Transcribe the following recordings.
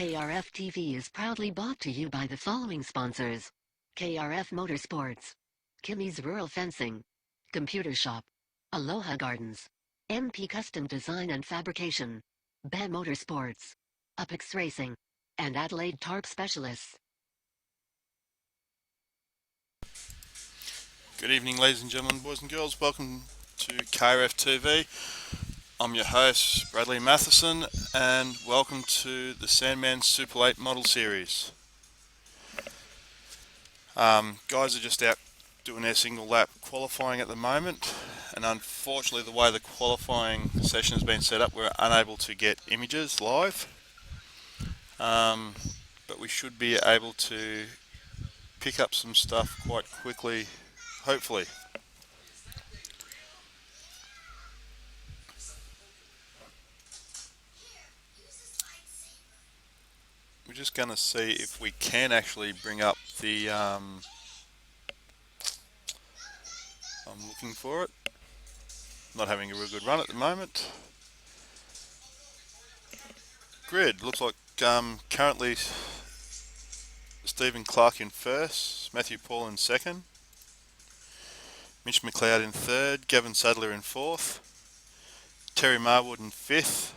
KRF TV is proudly brought to you by the following sponsors: KRF Motorsports, Kimmy's Rural Fencing, Computer Shop, Aloha Gardens, MP Custom Design and Fabrication, BAM Motorsports, Apex Racing, and Adelaide Tarp Specialists. Good evening, ladies and gentlemen, boys and girls. Welcome to KRF TV. I'm your host, Bradley Matheson, and welcome to the Sandman Super Late Model Series. Guys are just out doing their single lap qualifying at the moment, and unfortunately the way the qualifying session has been set up, we're unable to get images live, but we should be able to pick up some stuff quite quickly, hopefully. We're just going to see if we can actually bring up the, I'm looking for it, not having a real good run at the moment. Grid, looks like currently Stephen Clark in first, Matthew Paul in second, Mitch McLeod in third, Gavin Sadler in fourth, Terry Marwood in fifth,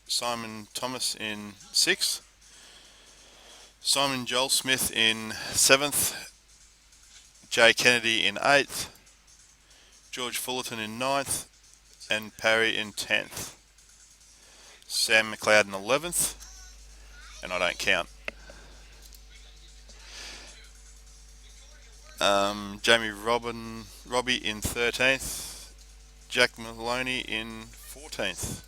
Simon Thomas in sixth, Simon Joel Smith in seventh, Jay Kennedy in eighth, George Fullerton in ninth, and Parry in 10th. Sam McLeod in 11th, and I don't count. Jamie Robbie in 13th, Jack Maloney in 14th.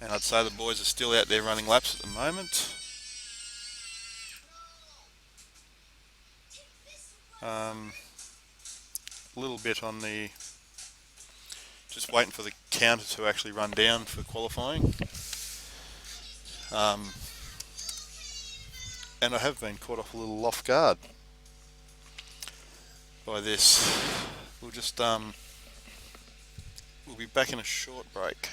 And I'd say the boys are still out there running laps at the moment. A little bit on the, just waiting for the counter to actually run down for qualifying. And I have been caught off a little off guard by this. We'll just we'll be back in a short break.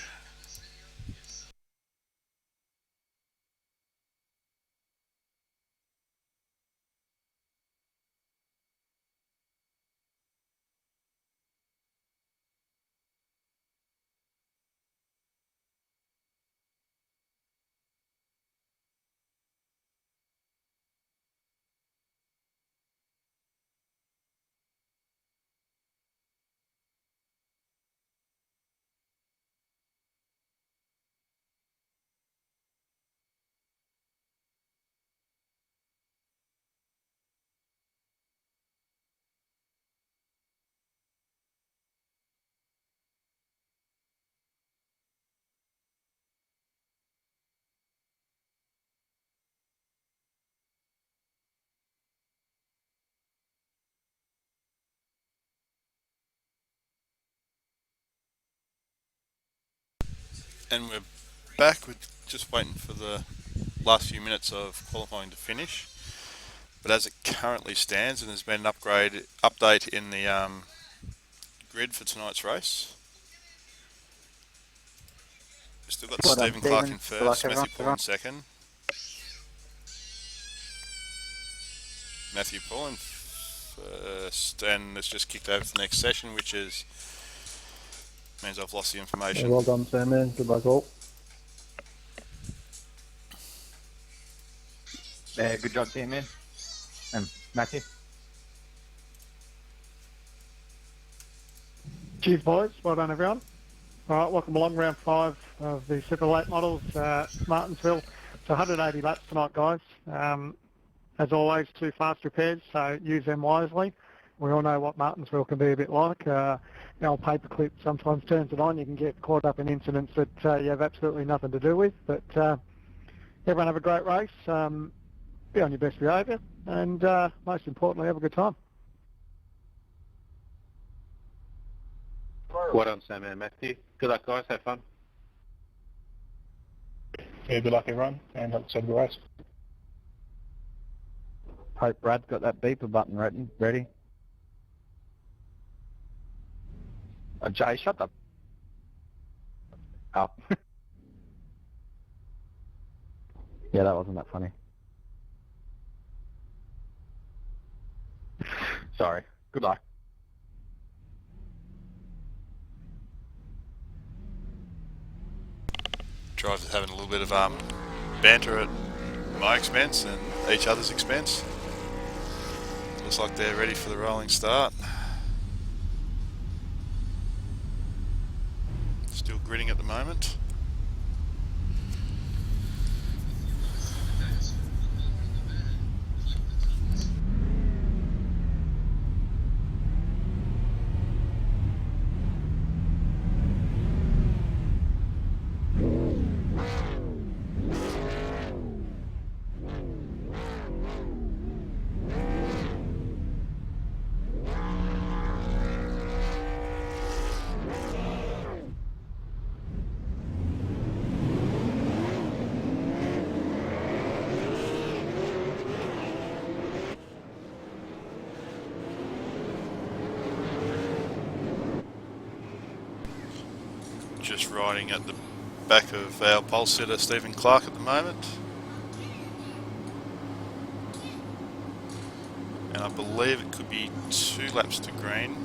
And we're back with just waiting for the last few minutes of qualifying to finish. But as it currently stands, and there's been an update in the grid for tonight's race. We've still got Stephen Clark in first, Matthew Paul in second, Matthew Paul in first, and it's just kicked over to the next session, which is means I've lost the information. Well done, Sandman. Good luck all. Good job, Sandman. Matthew. Cheers, boys. Well done, everyone. All right, welcome along round 5 of the Super Late Models, Martinsville. It's 180 laps tonight, guys. As always, 2 fast repairs, so use them wisely. We all know what Martinsville can be a bit like. The old paperclip sometimes turns it on. You can get caught up in incidents that you have absolutely nothing to do with. But everyone have a great race. Be on your best behaviour. And most importantly, have a good time. Well done, Sandman, Matthew. Good luck, guys. Have fun. Yeah, good luck, everyone, and let's have the race. Hope Brad's got that beeper button ready. Jay, shut up. Oh. Yeah, that wasn't that funny. Sorry. Good luck. Drivers having a little bit of banter at my expense and each other's expense. Looks like they're ready for the rolling start. Still gritting at the moment. Just riding at the back of our pole sitter Stephen Clark at the moment. And I believe it could be 2 laps to green,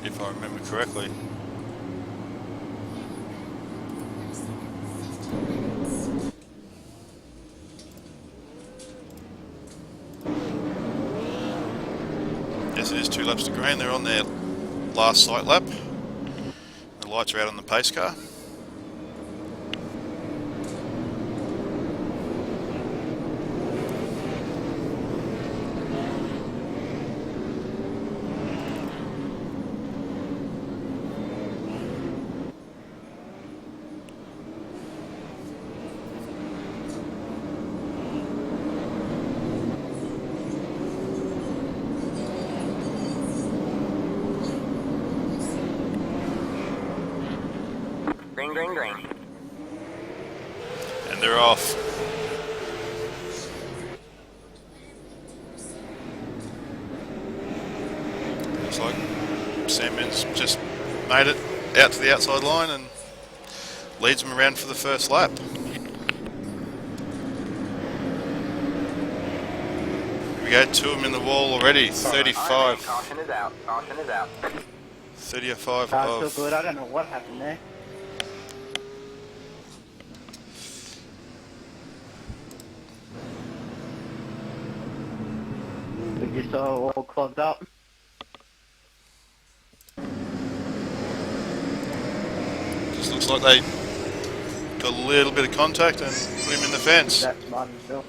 if I remember correctly. Yes, it is 2 laps to green. They're on their last sight lap. The lights are out on the pace car. Green, green, green. And they're off. Looks like Sandman's just made it out to the outside line and leads them around for the first lap. Here we go, 2 of them in the wall already. 35. Caution is out. Caution is out. 35 Still of good. I don't know what happened there. We just all clogged up. just looks like they got a little bit of contact and put him in the fence. That's Martin Phil.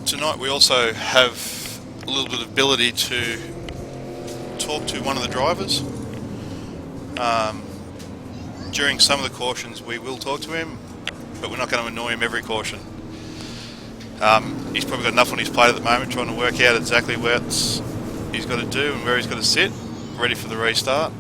Tonight we also have a little bit of ability to talk to one of the drivers. During some of the cautions we will talk to him, but we're not going to annoy him every caution. He's probably got enough on his plate at the moment trying to work out exactly what he's got to do and where he's got to sit, ready for the restart.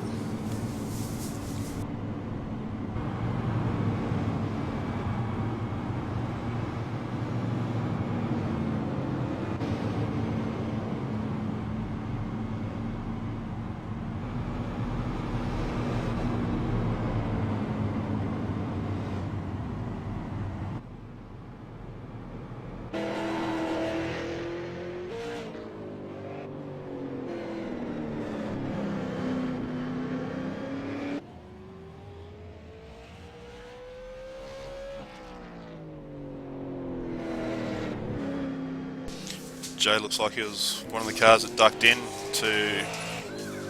Jay looks like he was one of the cars that ducked in to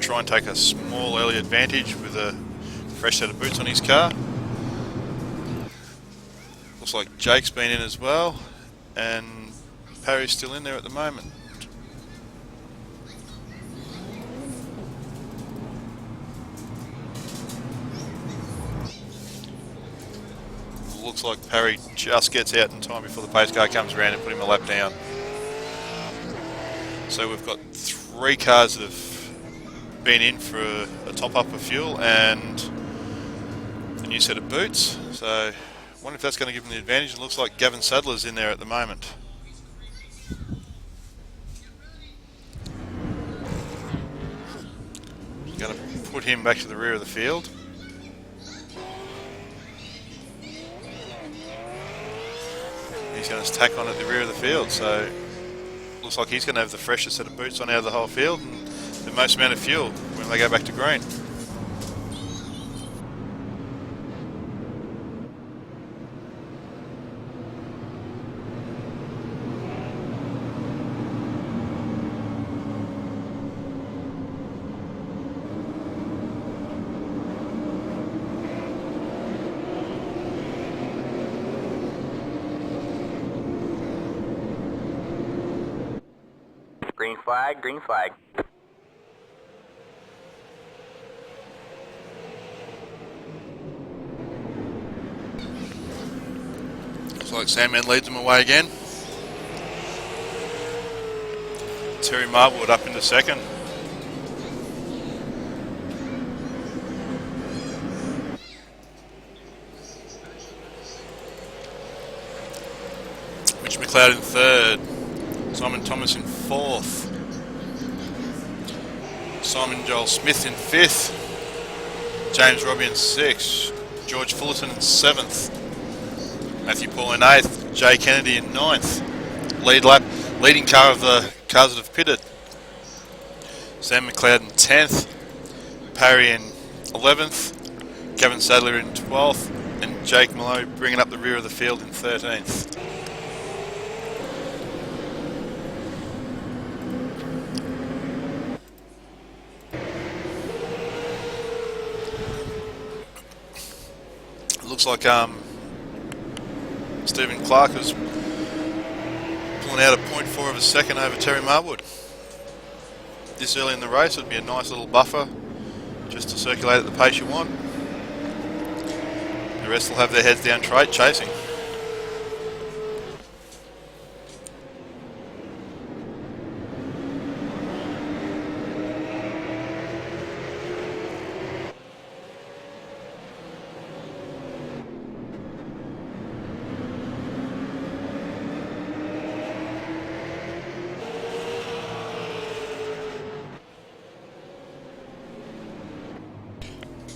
try and take a small early advantage with a fresh set of boots on his car. Looks like Jake's been in as well, and Parry's still in there at the moment. Looks like Parry just gets out in time before the pace car comes around and put him a lap down. So we've got 3 cars that have been in for a top up of fuel and a new set of boots. So I wonder if that's going to give them the advantage. It looks like Gavin Sadler's in there at the moment. Going to put him back to the rear of the field. He's going to tack on at the rear of the field, so looks like he's going to have the freshest set of boots on out of the whole field and the most amount of fuel when they go back to green. Green flag, green flag. Looks like Sandman leads them away again. Terry Marwood up into second. Mitch McLeod in third. Simon Thomas in fourth. Simon Joel Smith in fifth. James Robbie in sixth. George Fullerton in seventh. Matthew Paul in eighth. Jay Kennedy in ninth. Leading car of the cars that have pitted. Sam McLeod in 10th. Parry in 11th. Gavin Sadler in 12th. And Jake Mallow bringing up the rear of the field in 13th. Looks like Stephen Clark is pulling out a 0.4 of a second over Terry Marwood. This early in the race would be a nice little buffer just to circulate at the pace you want. The rest will have their heads down chasing.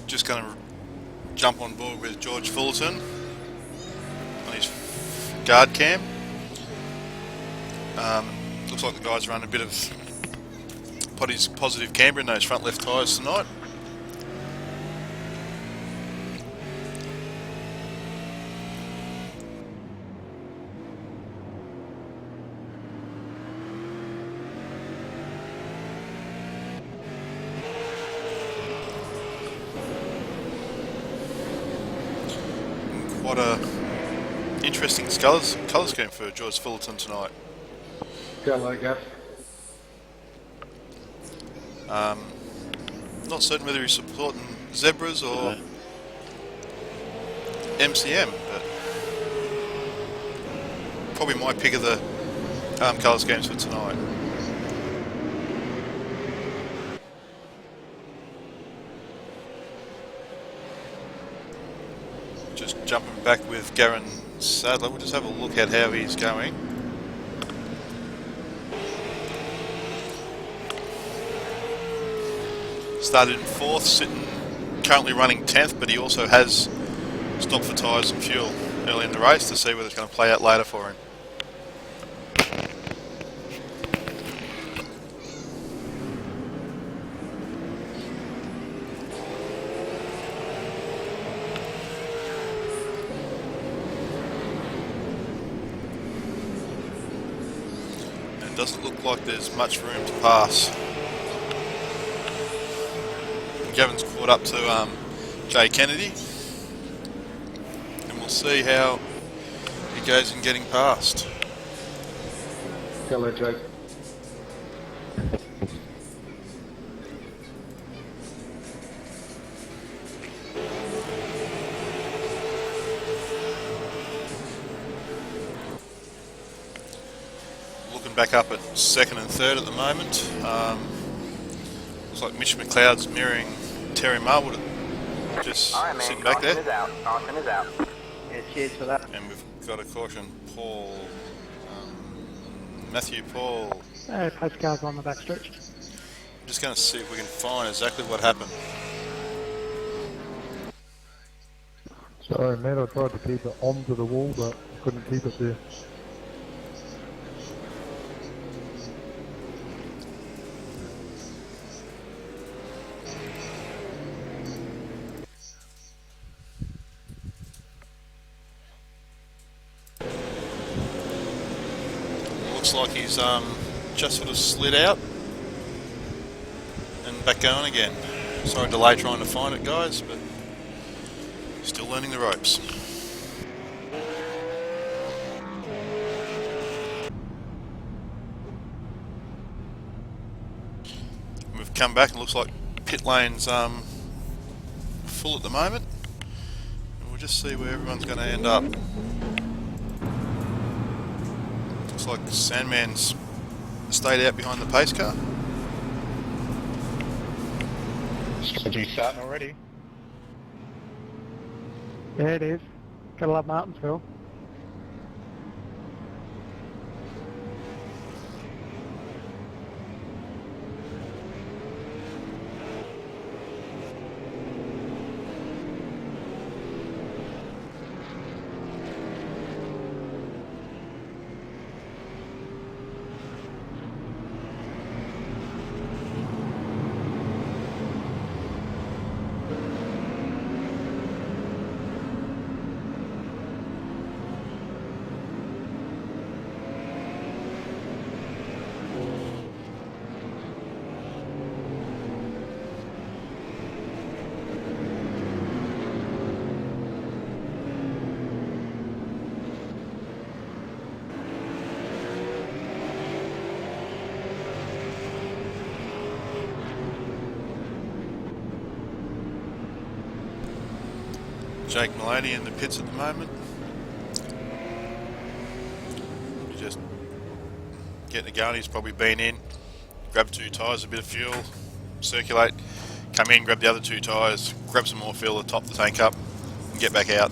Just going to jump on board with George Fullerton on his guard cam. Looks like the guys run a bit of positive camber in those front left tyres tonight. What a interesting colour scheme for George Fullerton tonight. Go like that. Not certain whether he's supporting Zebras or MCM, but probably my pick of the colour schemes for tonight. Just jumping back with Gavin Sadler, we'll just have a look at how he's going. Started in 4th, currently running 10th, but he also has stopped for tyres and fuel early in the race to see whether it's going to play out later for him. It doesn't look like there's much room to pass. Gavin's caught up to Jay Kennedy, and we'll see how he goes in getting past. Hello, Jake. Looking back up at 2nd and 3rd at the moment. Looks like Mitch McLeod's mirroring Terry Marwood, just All right, man. sitting back Caution there. is out. Caution is out. Yeah, cheers for that. And we've got a caution, Paul, Matthew Paul. Pace cars on the back stretch. just going to see if we can find exactly what happened. Sorry, mate, I tried to keep it onto the wall, but couldn't keep it there. Looks like he's just sort of slid out and back going again. Sorry delay trying to find it, guys, but still learning the ropes. We've come back and looks like pit lane's full at the moment. And we'll just see where everyone's going to end up. Looks like Sandman's stayed out behind the pace car. Strategy starting already. Yeah, it is. Gotta love Martinsville. Jake Maloney in the pits at the moment. Just getting it going. He's probably been in, grab 2 tyres, a bit of fuel, circulate, come in, grab the other 2 tyres, grab some more fuel to top the tank up, and get back out.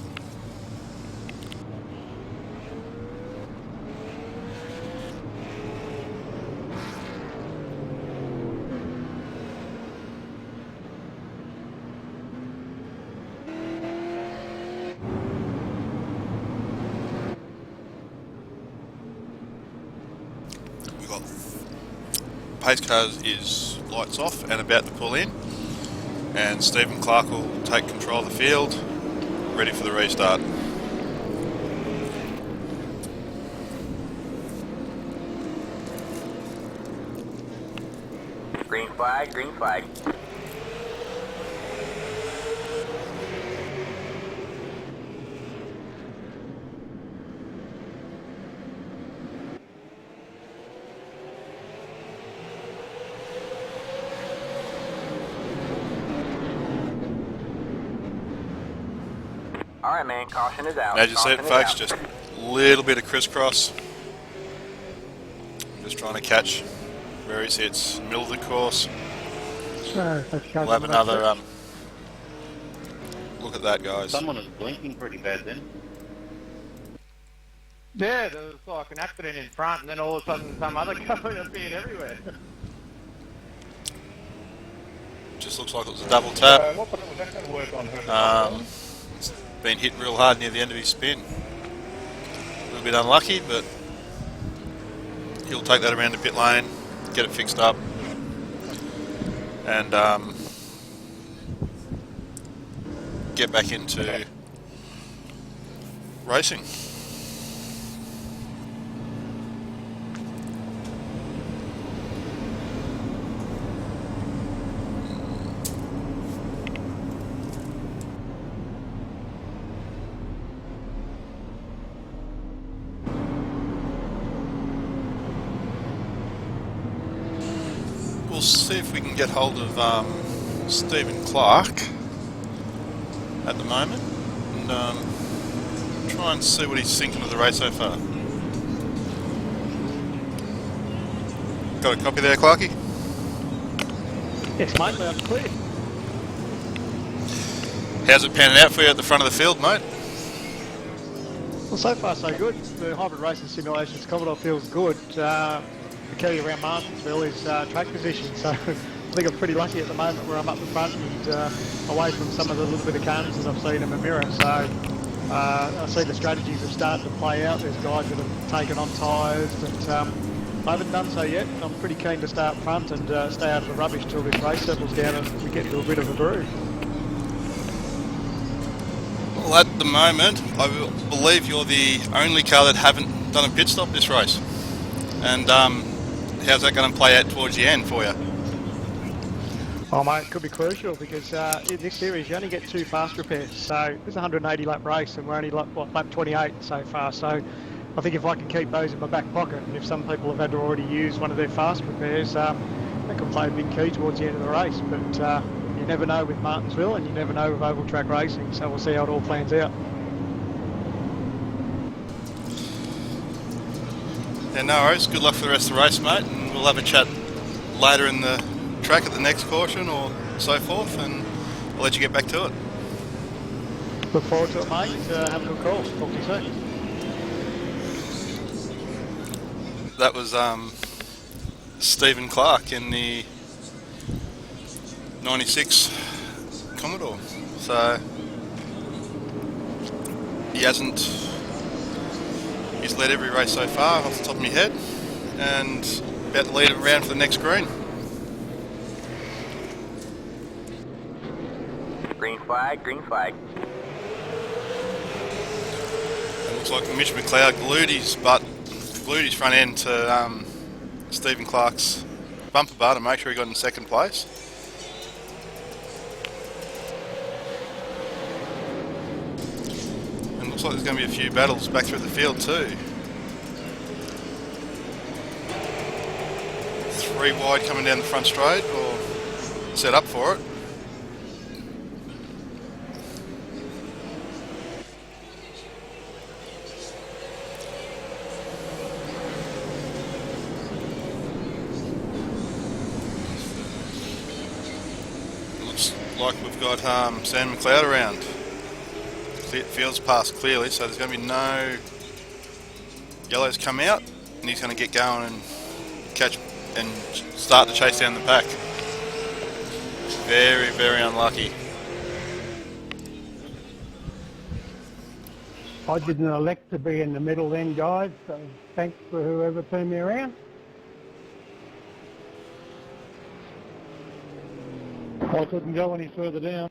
Pace car is lights off and about to pull in, and Stephen Clark will take control of the field, ready for the restart. Green flag, green flag. Alright, man, caution is out. As you see it, Caution is folks, out. just a little bit of crisscross. Just trying to catch where he sits, middle of the course. So, let's go. We'll have another look at that, guys. Someone was blinking pretty bad then. Yeah, there was like an accident in front, and then all of a sudden some other car appeared everywhere. Just looks like it was a double tap. What button was that going to work on? It's been hit real hard near the end of his spin. A little bit unlucky, but he'll take that around the pit lane, get it fixed up, and get back into racing. We'll see if we can get hold of Stephen Clark at the moment, and try and see what he's thinking of the race so far. Got a copy there, Clarky? Yes, mate, loud and clear. How's it panning out for you at the front of the field, mate? Well, so far so good. The hybrid racing simulations Commodore feels good. The key around Martinsville is track position, so I think I'm pretty lucky at the moment where I'm up the front and away from some of the little bit of carnage that I've seen in the mirror. So I see the strategies are starting to play out. There's guys that have taken on tyres, but I haven't done so yet. I'm pretty keen to stay up front and stay out of the rubbish till this race settles down and we get to a bit of a groove. Well, at the moment, I believe you're the only car that haven't done a pit stop this race. And how's that going to play out towards the end for you? Oh mate, it could be crucial because in this series you only get 2 fast repairs. So it's a 180 lap race and we're only lap 28 so far. So I think if I can keep those in my back pocket, and if some people have had to already use one of their fast repairs, that could play a big key towards the end of the race. But you never know with Martinsville and you never know with oval track racing. So we'll see how it all plans out. Yeah, no worries. Good luck for the rest of the race, mate, and we'll have a chat later in the track at the next caution or so forth, and I'll let you get back to it. Look forward to it, mate. Have a good call. Talk to you soon. That was Stephen Clark in the 96 Commodore. So he's led every race so far off the top of my head, and about to lead him around for the next green. Green flag, green flag. It looks like Mitch McLeod glued his front end to Stephen Clark's bumper bar to make sure he got in second place. And looks like there's going to be a few battles back through the field too. 3 wide coming down the front straight, or set up for it. Like we've got Sam McLeod around. Fields passed clearly, so there's going to be no yellows come out, and he's going to get going and catch and start to chase down the pack. Very, very unlucky. I didn't elect to be in the middle then, guys, so thanks for whoever turned me around. I couldn't go any further down.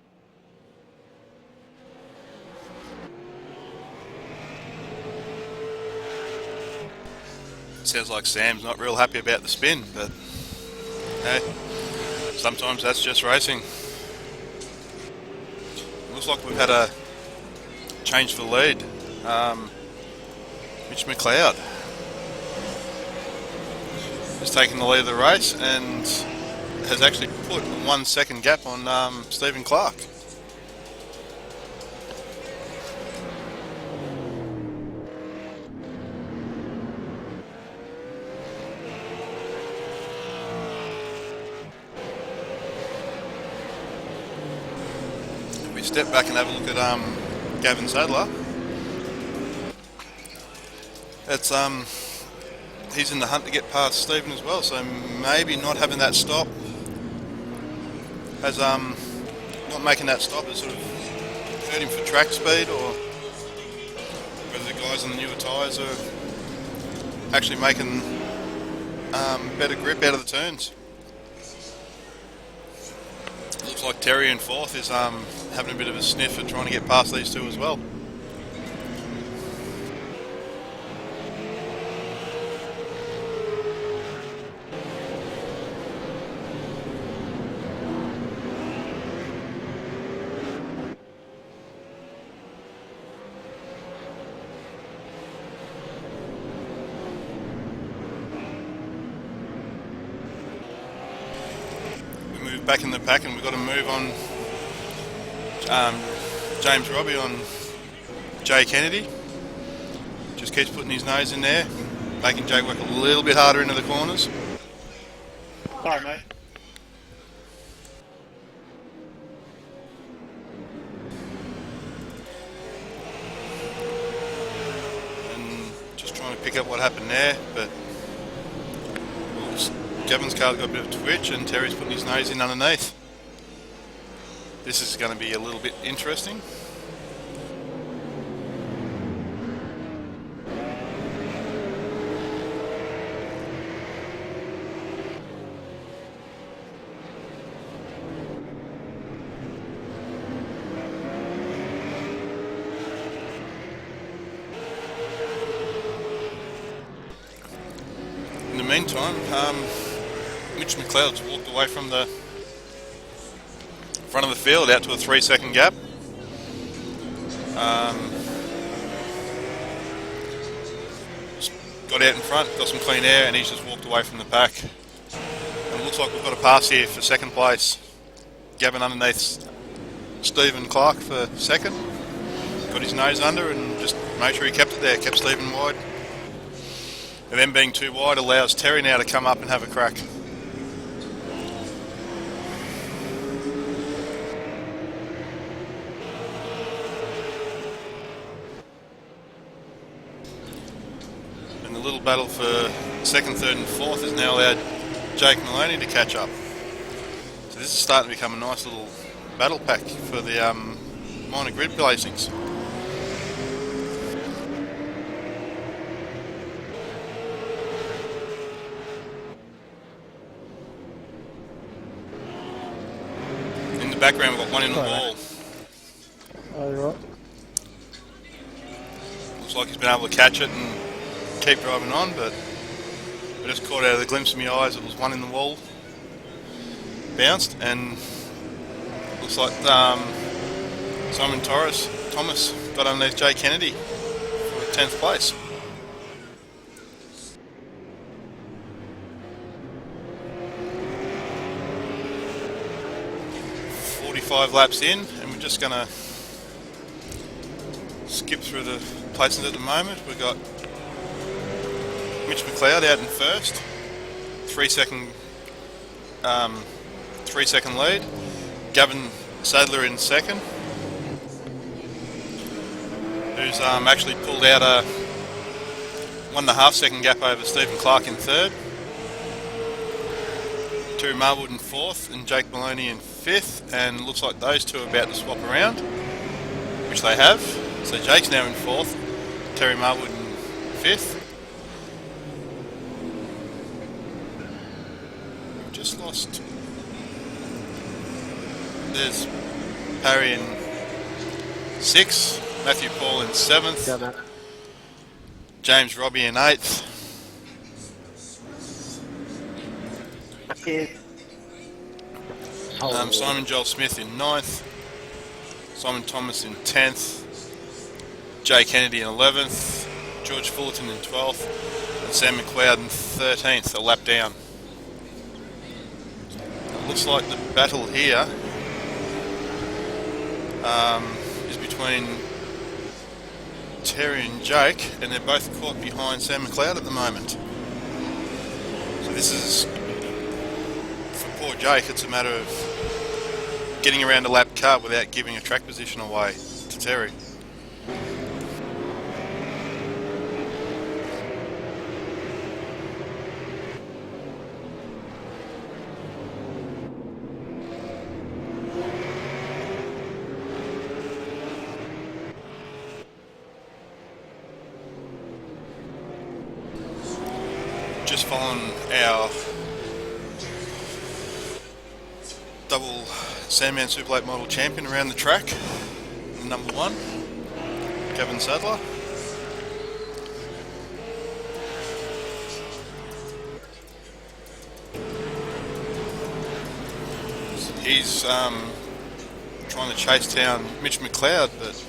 Sounds like Sam's not real happy about the spin, but hey, sometimes that's just racing. Looks like we've had a change for the lead. Mitch McLeod has taken the lead of the race and has actually put a 1 second gap on Stephen Clark. We step back and have a look at Gavin Sadler. It's he's in the hunt to get past Stephen as well, so maybe not having that stop has not making that stop has sort of hurt him for track speed, or whether the guys on the newer tyres are actually making better grip out of the turns. Looks like Terry in fourth is having a bit of a sniff at trying to get past these two as well. Back in the pack, and we've got to move on James Robbie on Jay Kennedy. Just keeps putting his nose in there, making Jay work a little bit harder into the corners. Sorry, mate. And just trying to pick up what happened there, but Gavin's car's got a bit of a twitch and Terry's putting his nose in underneath. This is going to be a little bit interesting. In the meantime, Mitch McLeod's walked away from the front of the field out to a 3-second gap. Just got out in front, got some clean air, and he's just walked away from the pack. And it looks like we've got a pass here for second place. Gavin underneath Stephen Clark for second. Got his nose under and just made sure he kept it there, kept Stephen wide. And them being too wide allows Terry now to come up and have a crack. And the little battle for second, third and fourth has now allowed Jake Maloney to catch up. So this is starting to become a nice little battle pack for the minor grid placings. In the background we've got one in the wall. Oh, you're right. Looks like he's been able to catch it and keep driving on, but I just caught out of the glimpse of my eyes it was one in the wall. Bounced, and looks like Simon Thomas got underneath Jay Kennedy for 10th place. "45 laps in, and we're just going to skip through the places at the moment. We've got Mitch McLeod out in first, 3-second lead. Gavin Sadler in second, who's actually pulled out a 1.5 second gap over Stephen Clark in third. Terry Marwood in fourth and Jake Maloney in fifth, and looks like those two are about to swap around, which they have. So Jake's now in fourth, Terry Marwood in fifth. We've just lost. There's Parry in sixth, Matthew Paul in seventh, James Robbie in eighth. Simon Joel Smith in ninth, Simon Thomas in 10th, Jay Kennedy in 11th, George Fullerton in 12th, and Sam McLeod in 13th, a lap down. It looks like the battle here is between Terry and Jake, and they're both caught behind Sam McLeod at the moment. So this is, for poor Jake, it's a matter of getting around a lap car without giving a track position away to Terry. Just following our double Sandman Super Late Model champion around the track, number one, Gavin Sadler. He's trying to chase down Mitch McLeod, but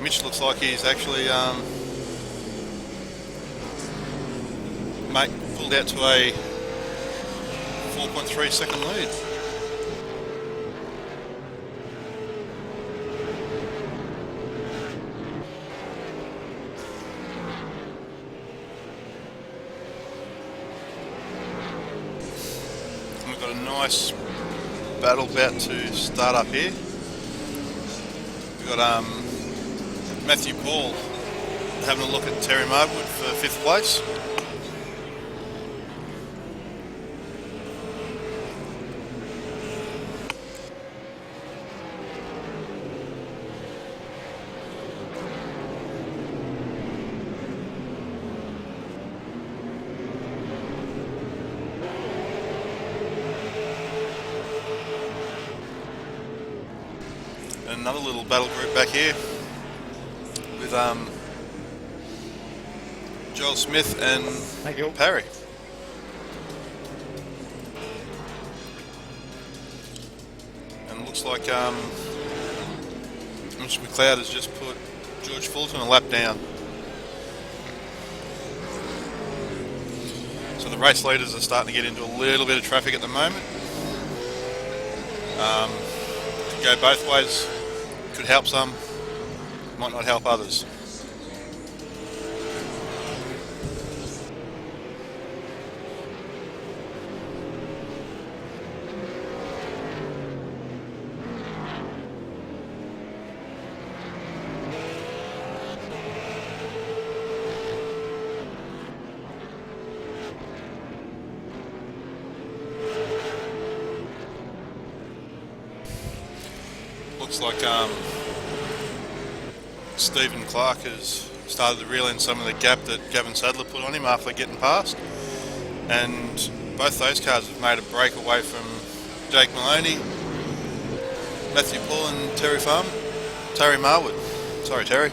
Mitch looks like he's actually pulled out to a 4.3 second lead. And we've got a nice battle about to start up here. We've got Matthew Paul having a look at Terry Marwood for 5th place. another little battle group back here with Joel Smith and Thank you. Parry. And it looks like Mr. McLeod has just put George Fulton a lap down. So the race leaders are starting to get into a little bit of traffic at the moment. Could go both ways. Could help some, might not help others. Looks like Stephen Clark has started to reel in some of the gap that Gavin Sadler put on him after getting past, and both those cars have made a break away from Jake Maloney, Matthew Paul and Terry Marwood. Sorry, Terry.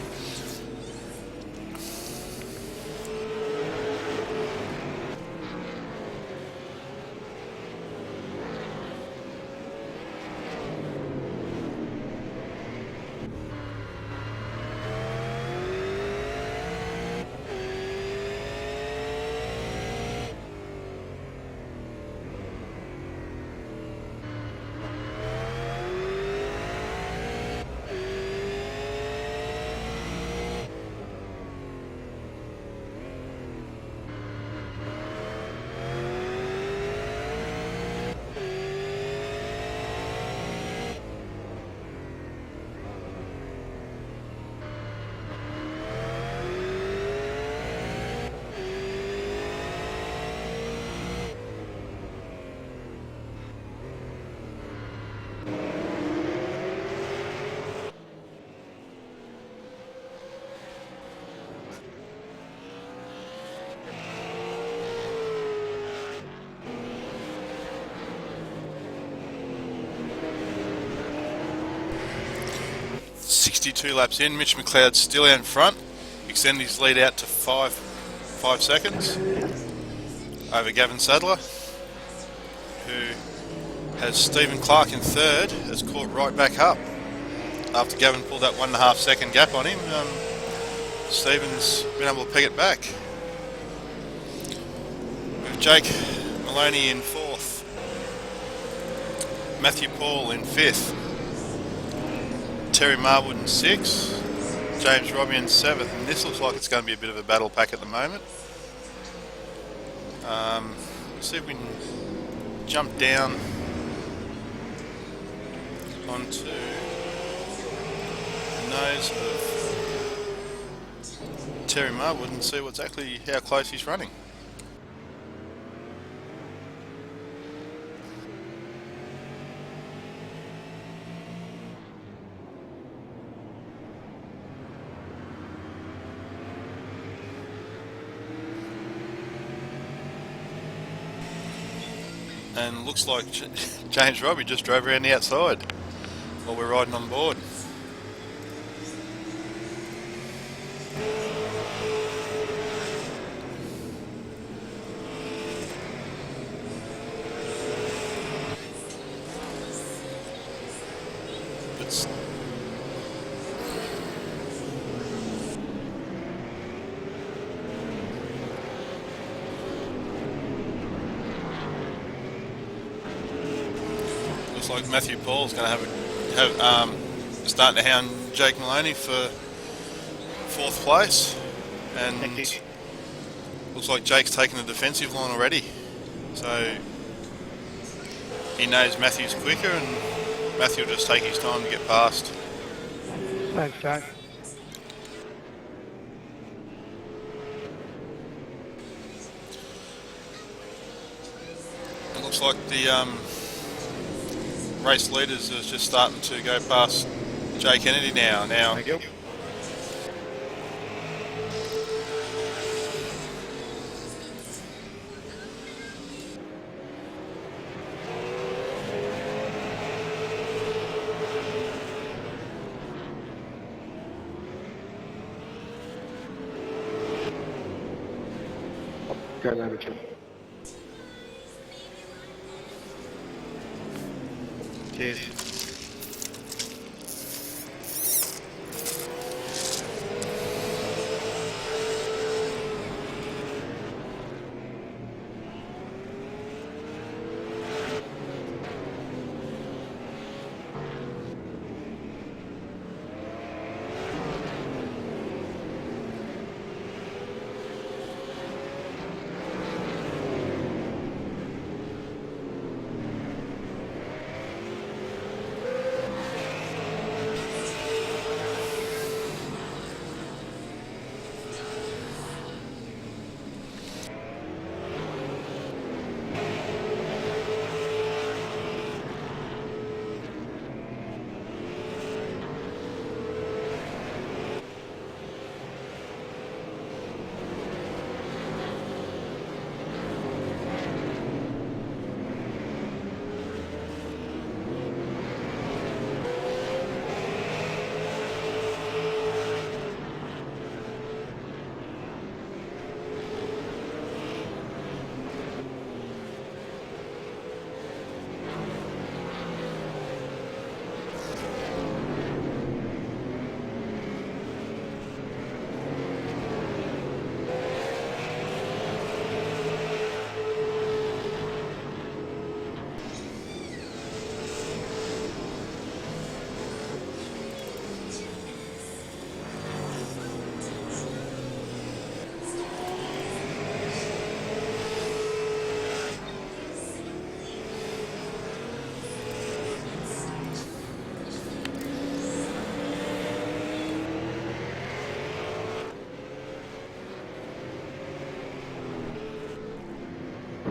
.62 laps in, Mitch McLeod still out in front, extending his lead out to 5 seconds over Gavin Sadler, who has Stephen Clark in third, has caught right back up after Gavin pulled that 1.5 second gap on him. Stephen's been able to peg it back. With Jake Maloney in fourth, Matthew Paul in fifth, Terry Marwood in sixth, James Robbie in seventh, and this looks like it's going to be a bit of a battle pack at the moment. Let's see if we can jump down onto the nose of Terry Marwood and see exactly how close he's running. And looks like James Robbie just drove around the outside while we're riding on board. It's looks like Matthew Paul's going to have starting to hound Jake Maloney for fourth place, and looks like Jake's taken the defensive line already, so he knows Matthew's quicker, and Matthew will just take his time to get past. Thanks, Jake. It looks like the race leaders is just starting to go past Jay Kennedy now. Thank you. Go over to Cheers.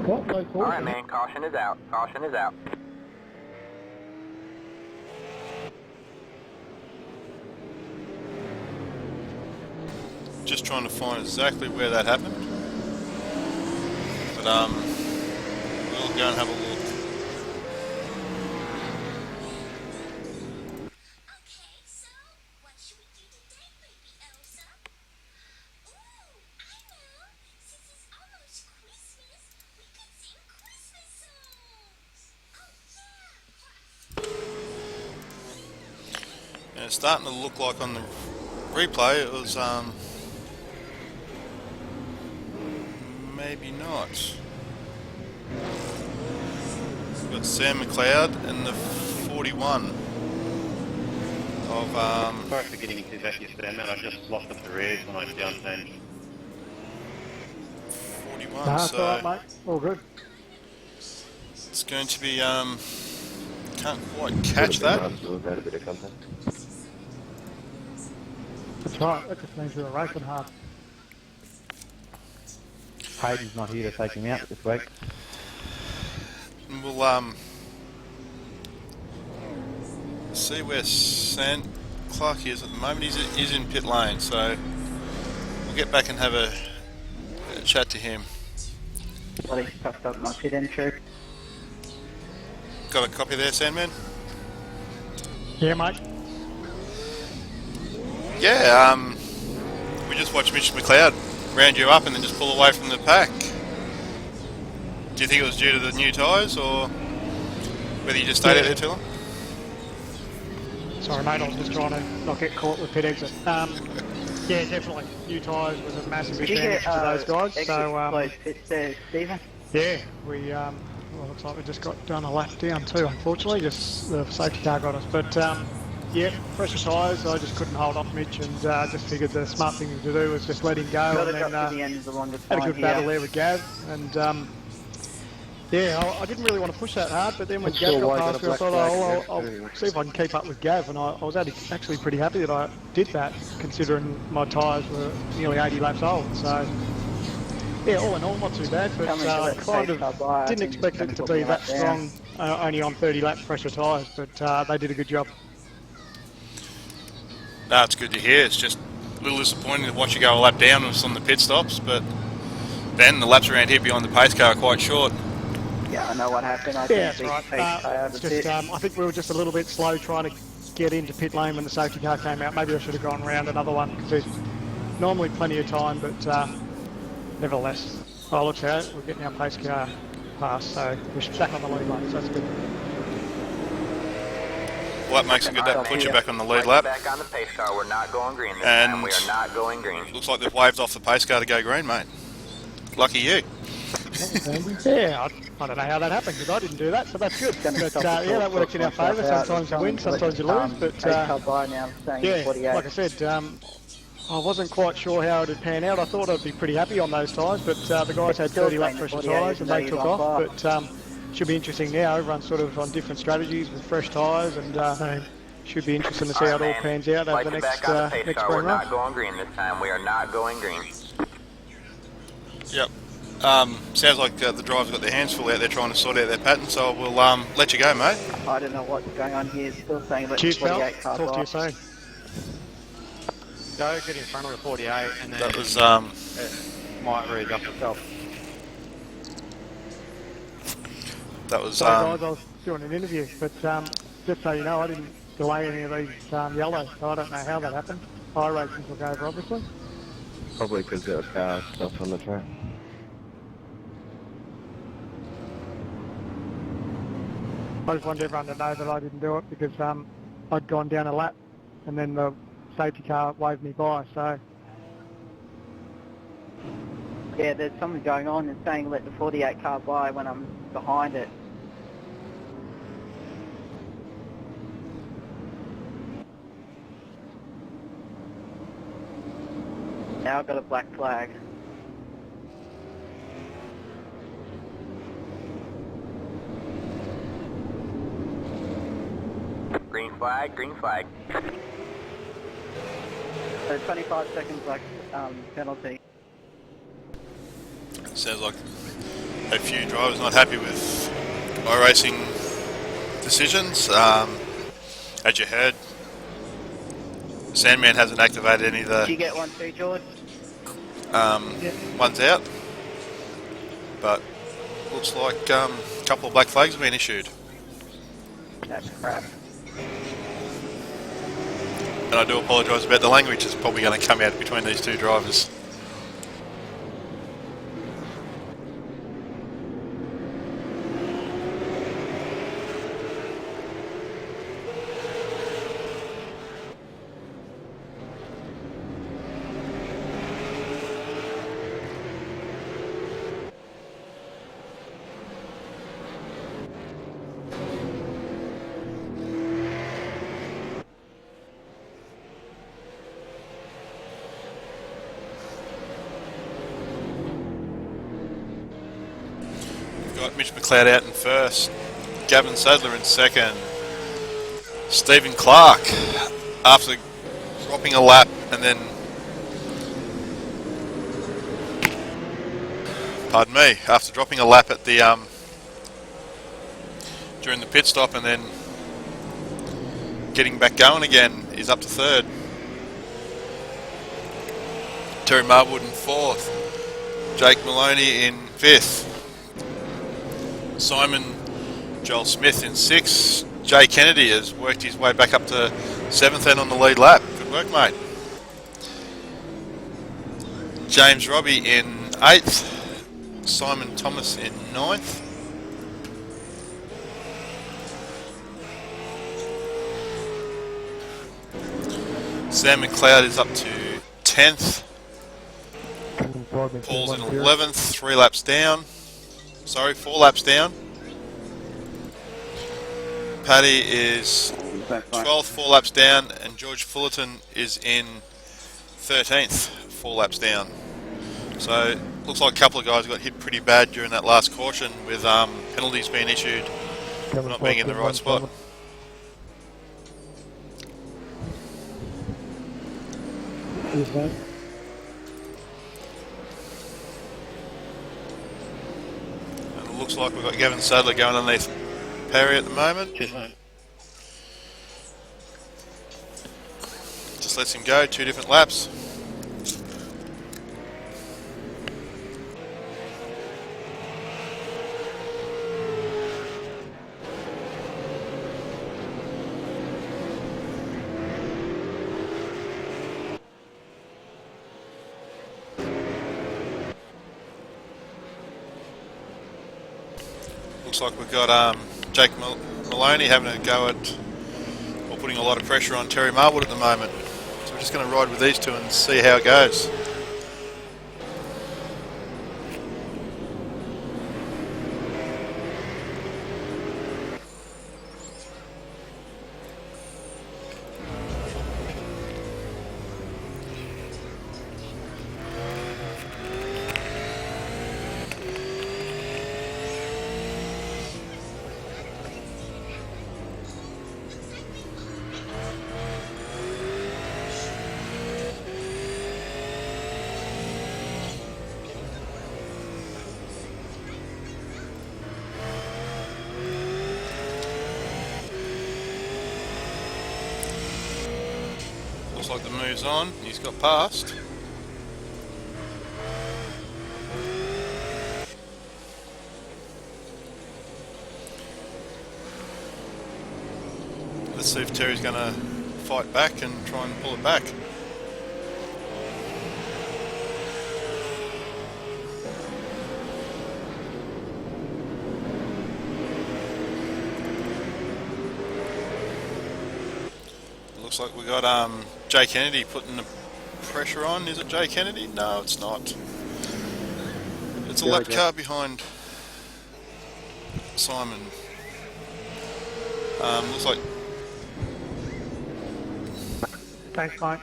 What? No All right, man. Caution is out. Caution is out. Just trying to find exactly where that happened. But we'll go and have a look. And it's starting to look like on the replay it was maybe not. We've got Sam McLeod and the 41 of Sorry for getting into that yesterday, man. I just locked up the rears when I downchanged. 41. Nah, So it's alright, mate. All good. it's going to be can't quite catch that. That's right. That just means we were racing hard. Hayden's not here to take him out this week. And we'll see where Clark is at the moment. He's in pit lane, so we'll get back and have a chat to him. Bloody stuffed up my pit entry. Got a copy there, Sandman? Yeah, mate. Yeah, we just watched Mitch McLeod round you up and then just pull away from the pack. Do you think it was due to the new tyres, or whether you just stayed out there too long? Sorry, mate. I was just trying to not get caught with pit exit. Yeah, definitely. New tyres was a massive Did you advantage get to those guys. exit So, close pits there, Stephen? yeah, we well, looks like we just got done a lap down too. Unfortunately, just the safety car got us. But yeah, pressure tyres. I just couldn't hold off Mitch, and just figured the smart thing to do was just let him go. Got And it then up to the end of the longest had a line good here. battle there with Gav, and yeah, I didn't really want to push that hard, but then when Not Gav sure why got I past got me, a I thought, black oh, flag I'll there. see if I can keep up with Gav, and I was actually pretty happy that I did that, considering my tyres were nearly 80 laps old. So yeah, all in all, not too bad, but Coming to I that kind safe car by, I of didn't think expect it's it to gonna be put me that up there. strong, only on 30 lap pressure tyres, but they did a good job. No, it's good to hear. It's just a little disappointing to watch you go a lap down on the pit stops, but then the laps around here behind the pace car are quite short. Yeah, I know what happened. I Yeah, think that's we right. faced out It's of just, it. I think we were just a little bit slow trying to get into pit lane when the safety car came out. Maybe I should have gone round another one, because there's normally plenty of time, but nevertheless. Oh, looks out. We're getting our pace car past, so we're back on the lead lane, so that's good. Well, that makes it good. That puts you back on the lead Right lap. back on the pace car. We're not going green this And time. We are not going green. looks like they've waved off the pace car to go green, mate. Lucky you. Yeah, I don't know how that happened because I didn't do that, so that's good. But yeah, that works in our favour. Sometimes you win, sometimes you lose. But yeah, like I said, I wasn't quite sure how it would pan out. I thought I'd be pretty happy on those tyres, but the guys had 30 lap pressure tyres and they took off. But should be interesting now. Everyone's sort of on different strategies with fresh tyres, and should be interesting to see how it all pans out over the next spring We're run. not going green this time. We are not going green. Yep. Sounds like the drivers got their hands full out there trying to sort out their pattern, so we'll let you go, mate. I don't know what's going on here. Still saying let Cheers, the 48 pal. cars Talk to you off. soon. Go, get in front of the 48, and then That was it might readjust itself. that was Sorry guys, I was doing an interview, but just so you know, I didn't delay any of these yellows, so I don't know how that happened. iRacing took over, obviously. Probably because there were cars stuff on the track. I just wanted everyone to know that I didn't do it because I'd gone down a lap and then the safety car waved me by, so... Yeah, there's something going on and saying let the 48 car by when I'm behind it. Now I've got a black flag. Green flag, green flag. So 25 seconds like penalty. sounds like a few drivers not happy with iRacing decisions. As you heard, Sandman hasn't activated any of Did you the get one too, George? ones out, but looks like a couple of black flags have been issued. That's crap. And I do apologise about the language that's probably going to come out between these two drivers. Got Mitch McLeod out in first, Gavin Sadler in second, Stephen Clark after dropping a lap and then, pardon me, after dropping a lap at the during the pit stop and then getting back going again, is up to third. Terry Marwood in fourth, Jake Maloney in fifth. Simon Joel Smith in sixth. Jay Kennedy has worked his way back up to seventh and on the lead lap. Good work, mate. James Robbie in eighth. Simon Thomas in ninth. Sam McLeod is up to 10th. Paul's in 11th, 3 laps down. Sorry, 4 laps down. Paddy is 12th, 4 laps down, and George Fullerton is in 13th, 4 laps down. So, looks like a couple of guys got hit pretty bad during that last caution with penalties being issued for not being in the right spot. And it looks like we've got Gavin Sadler going underneath Perry at the moment. Just lets him go, 2 different laps. Looks like we've got Jake Maloney having a go at, or putting a lot of pressure on Terry Marwood at the moment. So we're just going to ride with these two and see how it goes. Looks like the move's on. He's got past. Let's see if Terry's going to fight back and try and pull it back. Looks like we got Jay Kennedy putting the pressure on. Is it Jay Kennedy? No, it's not. It's a lap car behind Simon. Looks like. Thanks, Mike.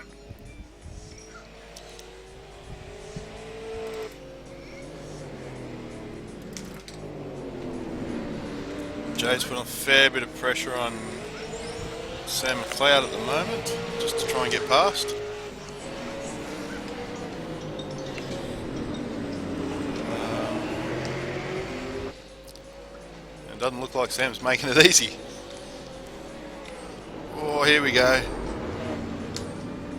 Jay's putting a fair bit of pressure on Sam McLeod at the moment, just to try and get past. It doesn't look like Sam's making it easy. Oh, here we go.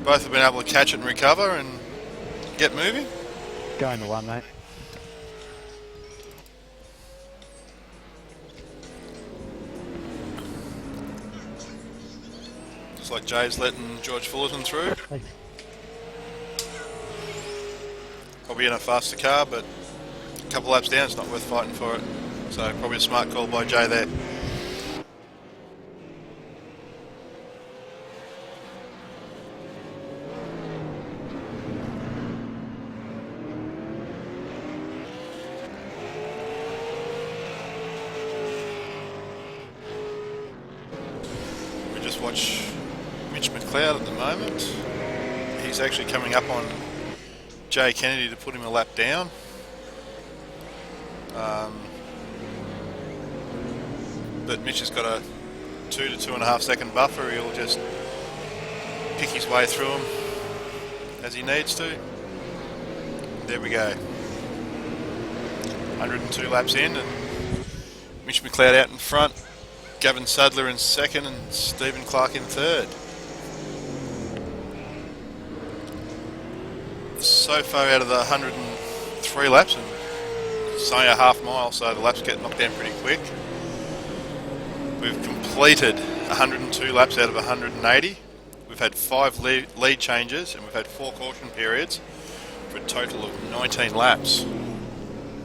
Both have been able to catch it and recover and get moving. Going to one, mate. Looks like Jay's letting George Fullerton through. Probably in a faster car, but a couple laps down, it's not worth fighting for it. So probably a smart call by Jay there. We just watch Mitch McLeod at the moment. He's actually coming up on Jay Kennedy to put him a lap down. But Mitch has got a 2 to 2.5 second buffer. He'll just pick his way through him as he needs to. There we go. 102 laps in, and Mitch McLeod out in front, Gavin Sadler in second, and Stephen Clark in third. So far out of the 103 laps, and it's only a half mile, so the laps get knocked down pretty quick. We've completed 102 laps out of 180. We've had 5 lead changes, and we've had 4 caution periods for a total of 19 laps.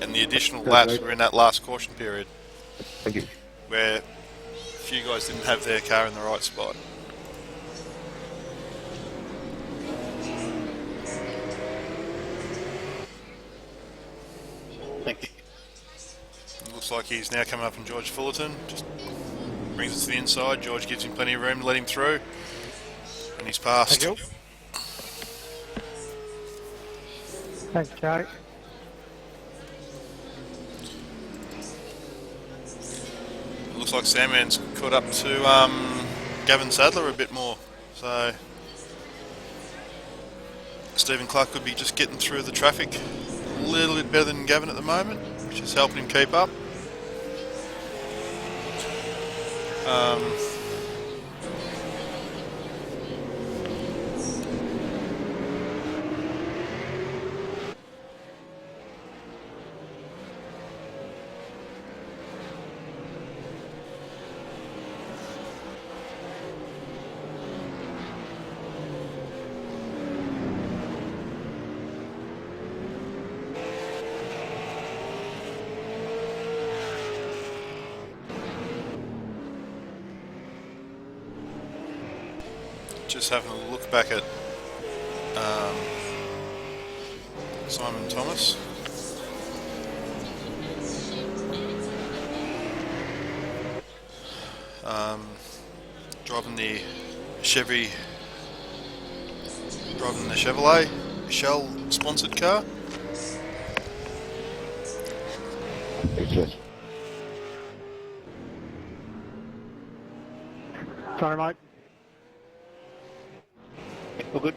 And the additional laps were in that last caution period. Thank you. Where a few guys didn't have their car in the right spot. Thank you. It looks like he's now coming up on George Fullerton. Just brings us to the inside. George gives him plenty of room to let him through. And he's passed. Thank you. Thanks, Jake. It looks like Sandman's caught up to Gavin Sadler a bit more. So Stephen Clark could be just getting through the traffic a little bit better than Gavin at the moment, which is helping him keep up. Just having a look back at Simon Thomas. Driving the Chevrolet Shell sponsored car. Sorry, mate. All good.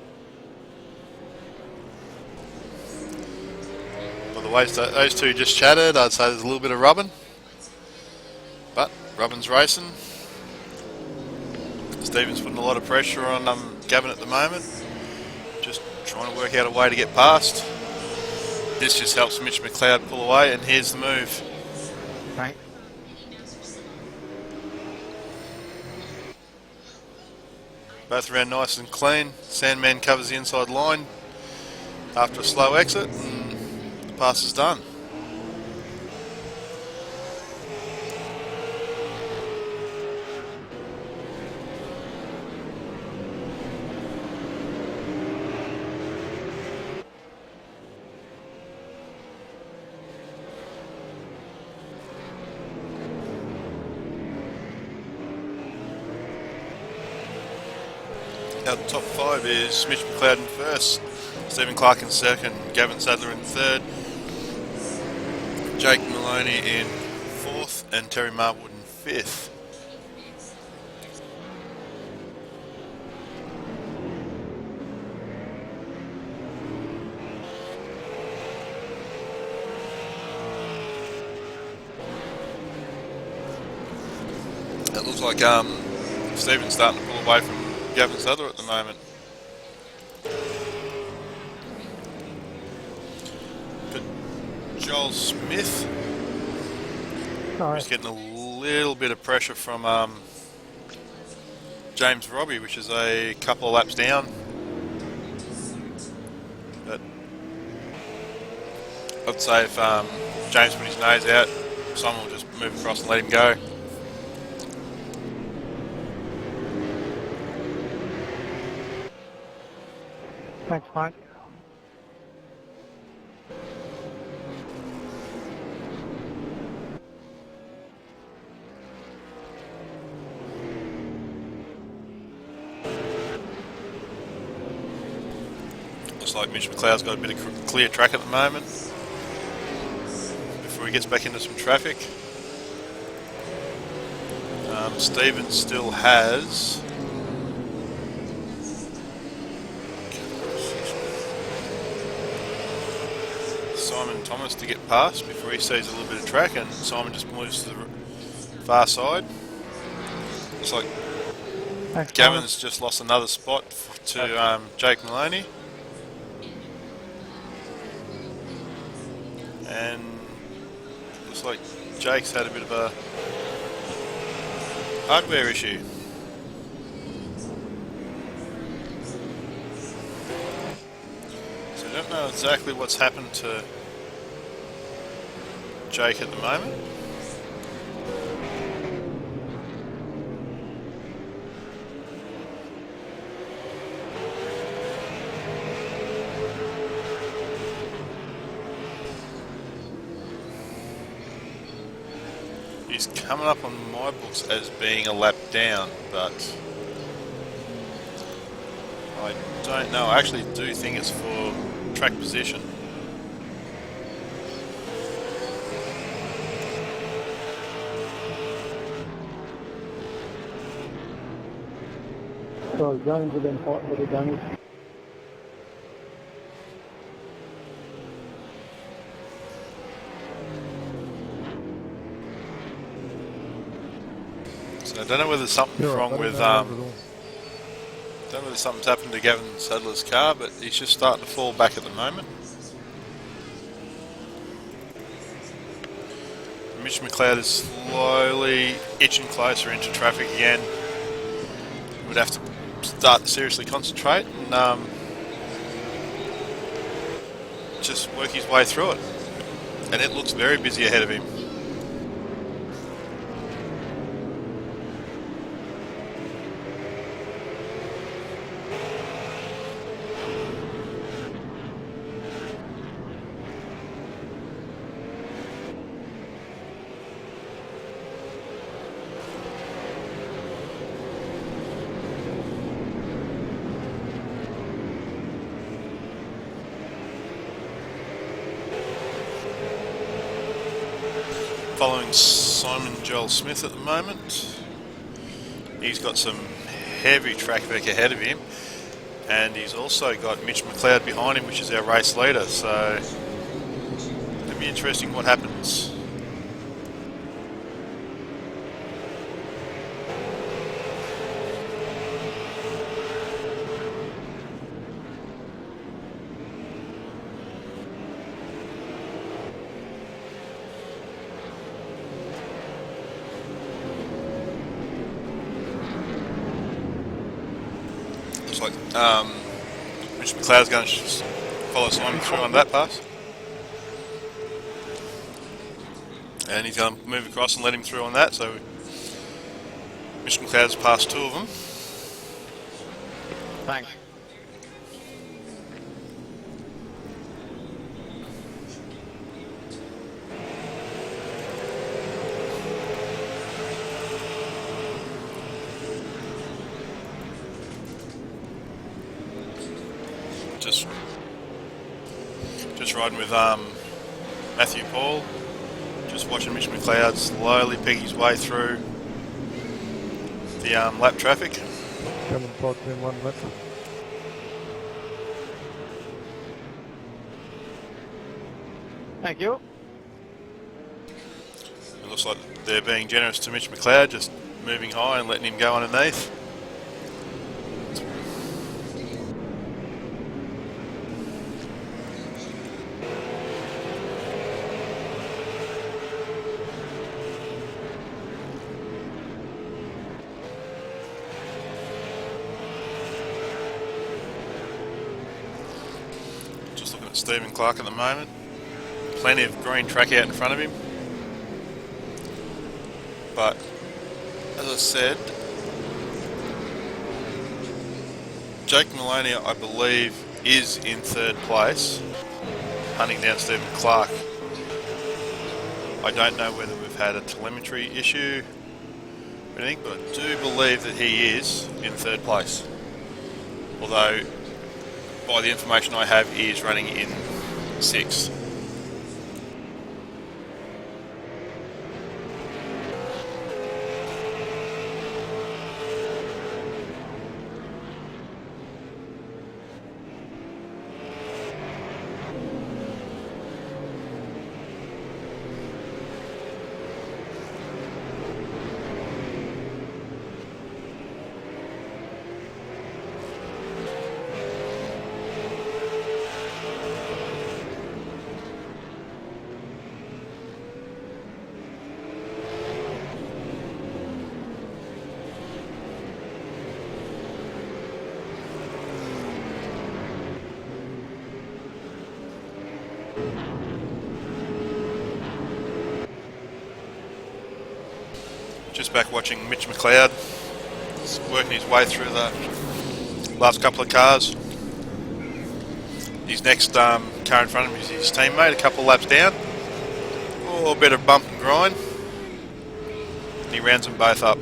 By the way, those two just chatted. I'd say there's a little bit of rubbing, but rubbing's racing. Stephen's putting a lot of pressure on Gavin at the moment. Just trying to work out a way to get past. This just helps Mitch McLeod pull away, and here's the move. Right. Both around nice and clean. Sandman covers the inside line after a slow exit, and the pass is done. Now the top five is Mitch McLeod in first, Stephen Clark in second, Gavin Sadler in third, Jake Maloney in fourth, and Terry Marwood in fifth. It looks like Stephen's starting to pull away from Gavin Sadler at the moment. But Joel Smith is getting a little bit of pressure from James Robbie, which is a couple of laps down. But I'd say if James put his nose out, Simon will just move across and let him go. Thanks, mate. Looks like Mitch McLeod's got a bit of clear track at the moment before he gets back into some traffic. Stephen still has Simon Thomas to get past before he sees a little bit of track, and Simon just moves to the far side. Looks like Thanks, Gavin's just lost another spot to Jake Maloney. And looks like Jake's had a bit of a hardware issue. So I don't know exactly what's happened to Jake at the moment. He's coming up on my books as being a lap down, but I don't know. I actually do think it's for track position. So Jones have been fighting for the damage. So I don't know whether something's wrong with don't know whether something's happened to Gavin Sadler's car, but he's just starting to fall back at the moment. Mitch McLeod is slowly itching closer into traffic again. Would have to start to seriously concentrate and just work his way through it. And it looks very busy ahead of him. Following Simon Joel Smith at the moment. He's got some heavy track back ahead of him, and he's also got Mitch McLeod behind him, which is our race leader, so it'll be interesting what happens. Looks like Mitch McLeod's going to follow Simon through on that pass. And he's going to move across and let him through on that, so Mitch McLeod's passed two of them. Thanks. Just riding with Matthew Paul. Just watching Mitch McLeod slowly peg his way through the lap traffic. Coming pod in 1 lap. Thank you. It looks like they're being generous to Mitch McLeod, just moving high and letting him go underneath. Just looking at Stephen Clark at the moment. Plenty of green track out in front of him. But, as I said, Jake Maloney, I believe, is in third place, hunting down Stephen Clark. I don't know whether we've had a telemetry issue or anything, but I do believe that he is in third place. Although, by the information I have, he is running in sixth. Just back watching Mitch McLeod. He's working his way through the last couple of cars. His next car in front of him is his teammate, a couple of laps down. Oh, a bit of bump and grind. And he rounds them both up.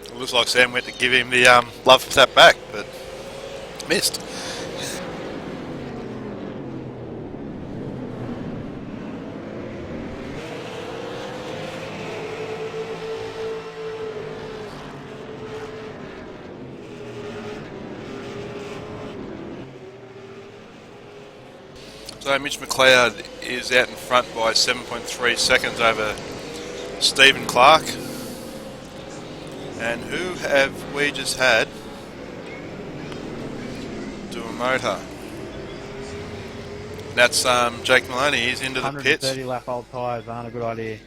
It looks like Sam went to give him the love tap back, but missed. So Mitch McLeod is out in front by 7.3 seconds over Stephen Clark. And who have we just had do a motor? That's Jake Maloney. He's into the pits. 130 lap old tyres aren't a good idea.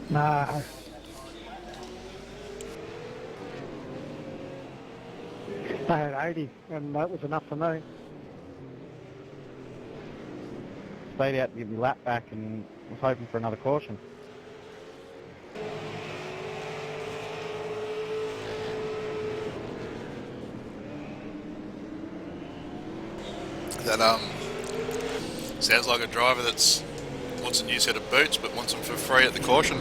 Nah. I had 80, and that was enough for me. Stayed out to get my lap back and was hoping for another caution. That sounds like a driver that's wants a new set of boots but wants them for free at the caution.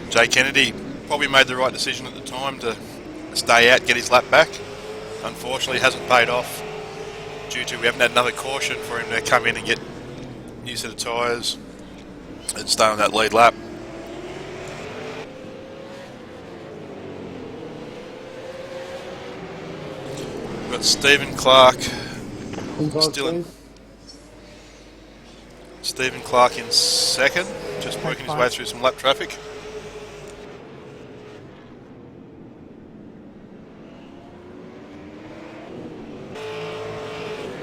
Jay Kennedy probably made the right decision at the time to stay out, get his lap back. unfortunately hasn't paid off due to we haven't had another caution for him to come in and get a new set of tyres and stay on that lead lap. We've got Stephen Clark still in. Stephen Clark in second, just working his way through some lap traffic.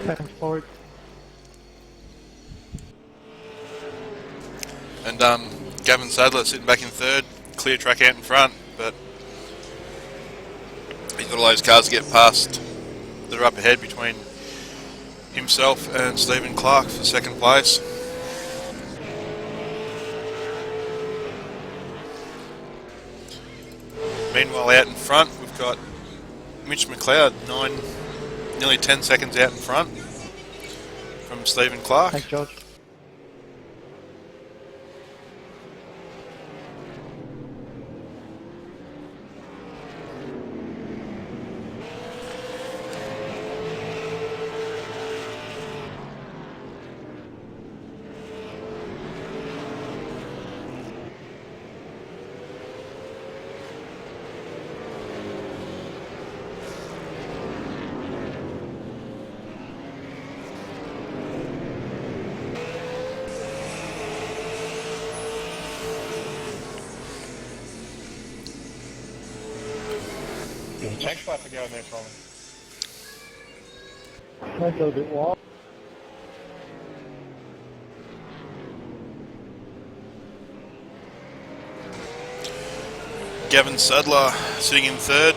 Thanks, Floyd. And Gavin Sadler sitting back in third, clear track out in front, but he's got all those cars to get past that are up ahead between himself and Stephen Clark for second place. Meanwhile, out in front, we've got Mitch McLeod, nearly 10 seconds out in front from Stephen Clark. Thanks, George. There's a tank spot to go in there for me. Might go a bit wide. Gavin Sadler sitting in third.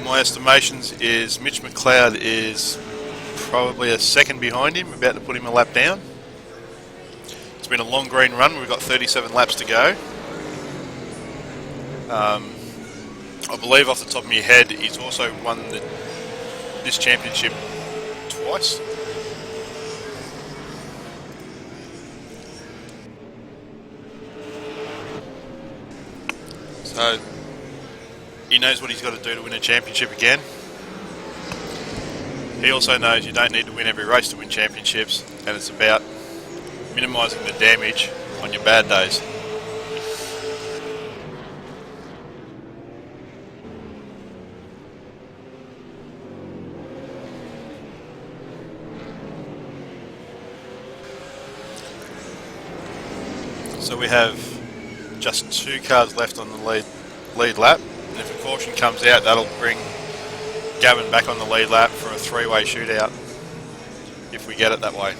My estimations is Mitch McLeod is probably a second behind him, about to put him a lap down. It's been a long green run, we've got 37 laps to go. I believe off the top of my head, he's also won this championship twice. So he knows what he's got to do to win a championship again. He also knows you don't need to win every race to win championships, and it's about minimising the damage on your bad days. So we have just 2 cars left on the lead lap, and if a caution comes out, that'll bring Gavin back on the lead lap for a 3-way shootout, if we get it that way.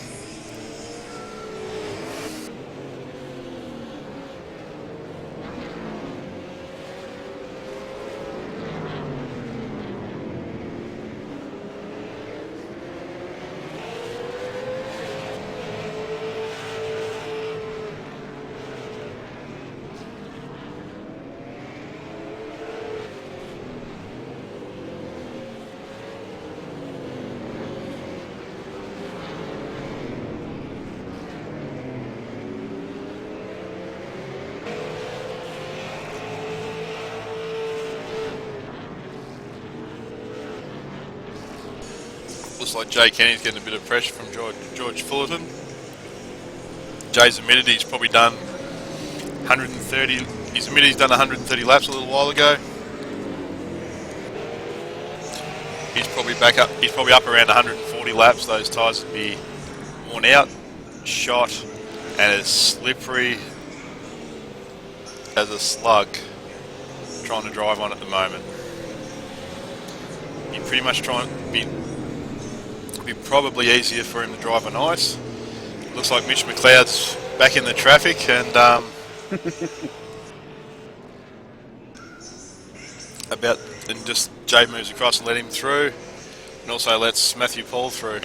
Looks like Jay Kenny's getting a bit of pressure from George Fullerton. Jay's admitted he's probably done 130. He's admitted he's done 130 laps a little while ago. He's probably back up. He's probably up around 140 laps. Those tyres would be worn out, shot, and as slippery as a slug trying to drive on at the moment. You pretty much try and be probably easier for him to drive on ice. Looks like Mitch McLeod's back in the traffic, and just Jay moves across and let him through, and also lets Matthew Paul through.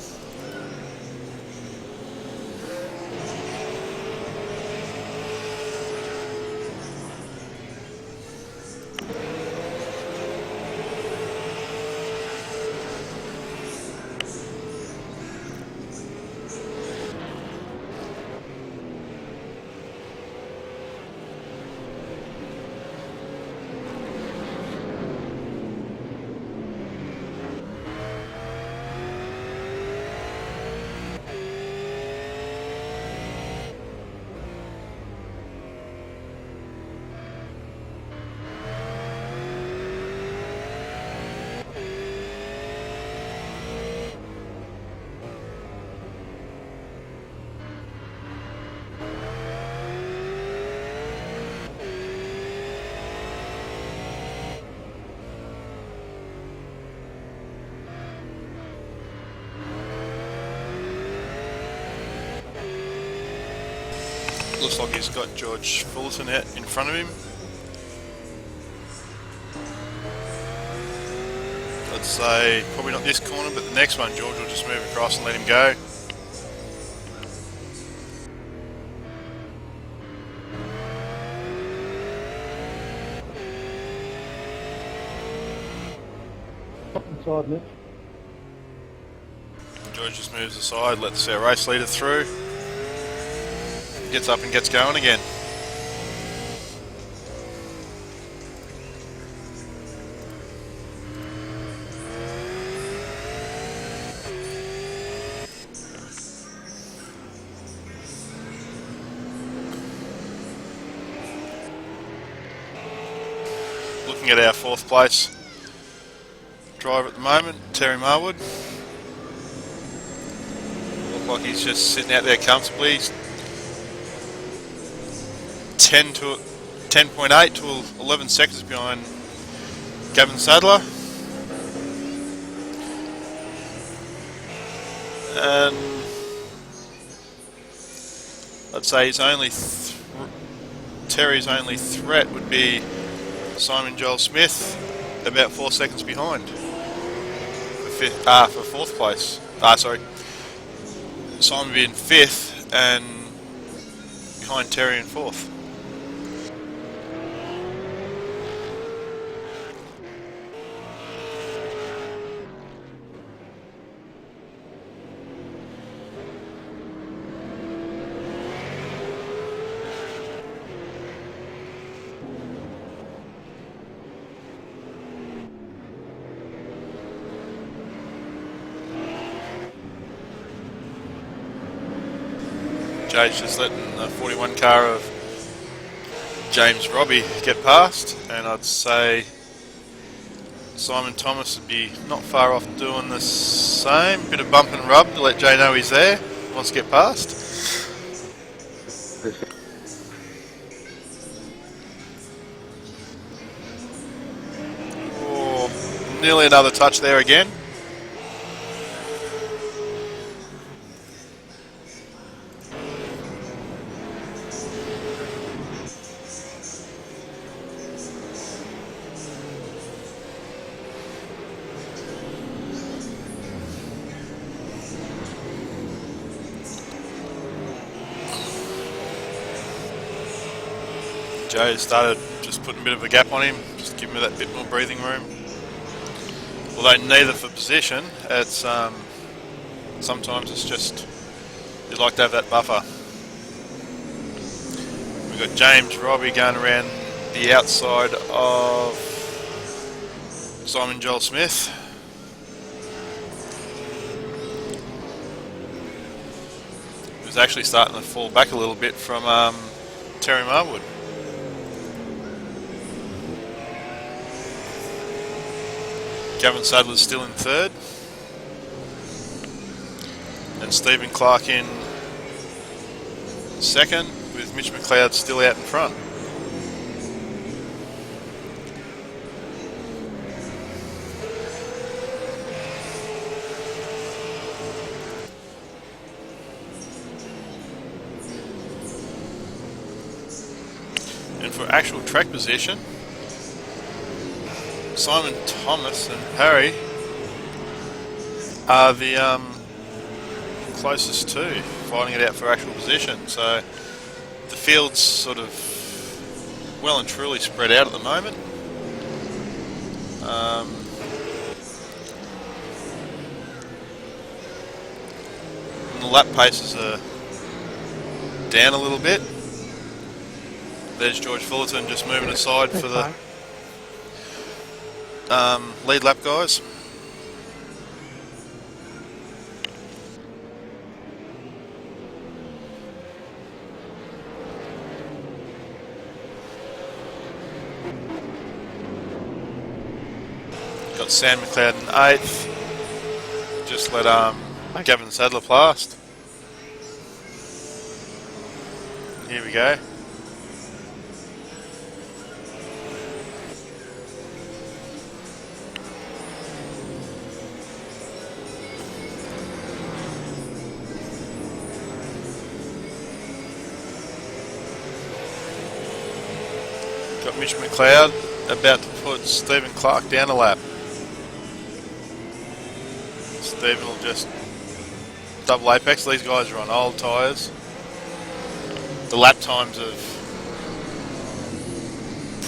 Looks like he's got George Fullerton out in front of him. I'd say probably not this corner, but the next one George will just move across and let him go. Up inside, Nick. George just moves aside, lets our race leader through. Gets up and gets going again. Looking at our 4th place driver at the moment, Terry Marwood. Look like he's just sitting out there comfortably. He's 10.8 to 11 seconds behind Gavin Sadler. And I'd say his only Terry's only threat would be Simon Joel Smith, about 4 seconds behind for 4th place. Sorry, Simon being 5th and behind Terry in 4th. Jay's just letting the 41 car of James Robbie get past, and I'd say Simon Thomas would be not far off doing the same. Bit of bump and rub to let Jay know he's there, wants to get past. Oh, nearly another touch there again. Joe started just putting a bit of a gap on him, just giving him that bit more breathing room. Although neither for position, it's sometimes it's just you'd like to have that buffer. We've got James Robbie going around the outside of Simon Joel Smith. He was actually starting to fall back a little bit from Terry Marwood. Gavin Sadler's still in 3rd. And Stephen Clark in 2nd, with Mitch McLeod still out in front. And for actual track position, Simon Thomas and Parry are the closest to fighting it out for actual position. So the field's sort of well and truly spread out at the moment. And the lap paces are down a little bit. There's George Fullerton just moving aside for the lead lap guys. Got Sam McLeod in 8th. Just let Gavin Sadler past. Here we go. Got Mitch McLeod about to put Stephen Clark down a lap. Stephen will just double apex. These guys are on old tyres. The lap times have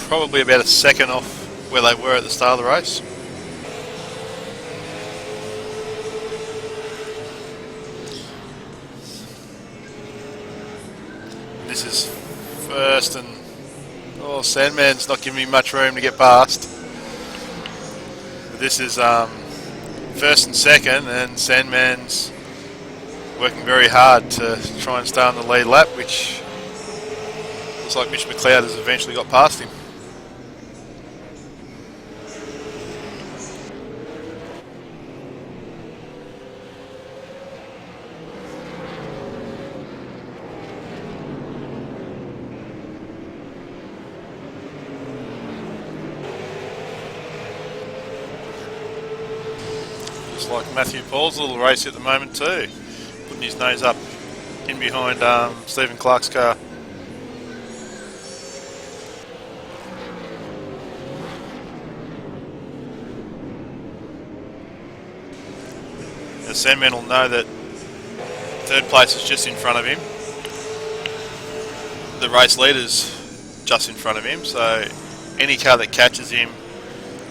probably about a second off where they were at the start of the race. This is first and Sandman's not giving me much room to get past. But this is first and second, and Sandman's working very hard to try and stay on the lead lap, which looks like Mitch McLeod has eventually got past him. Looks like Matthew Paul's a little race at the moment too, putting his nose up in behind Stephen Clark's car. The Sandman will know that third place is just in front of him. The race leader's just in front of him, so any car that catches him,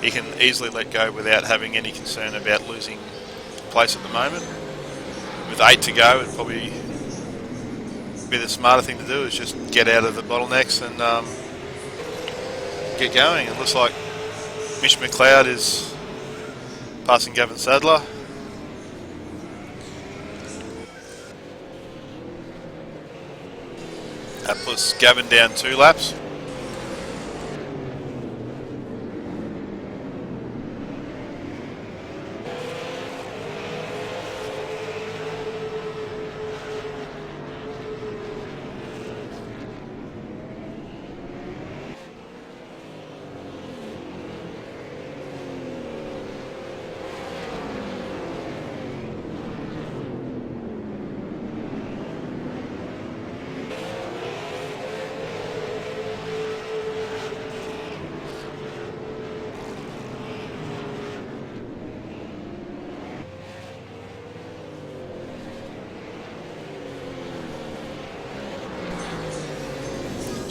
he can easily let go without having any concern about losing place at the moment. With 8 to go, it'd probably be the smarter thing to do is just get out of the bottlenecks and get going. It looks like Mitch McLeod is passing Gavin Sadler. That puts Gavin down 2 laps.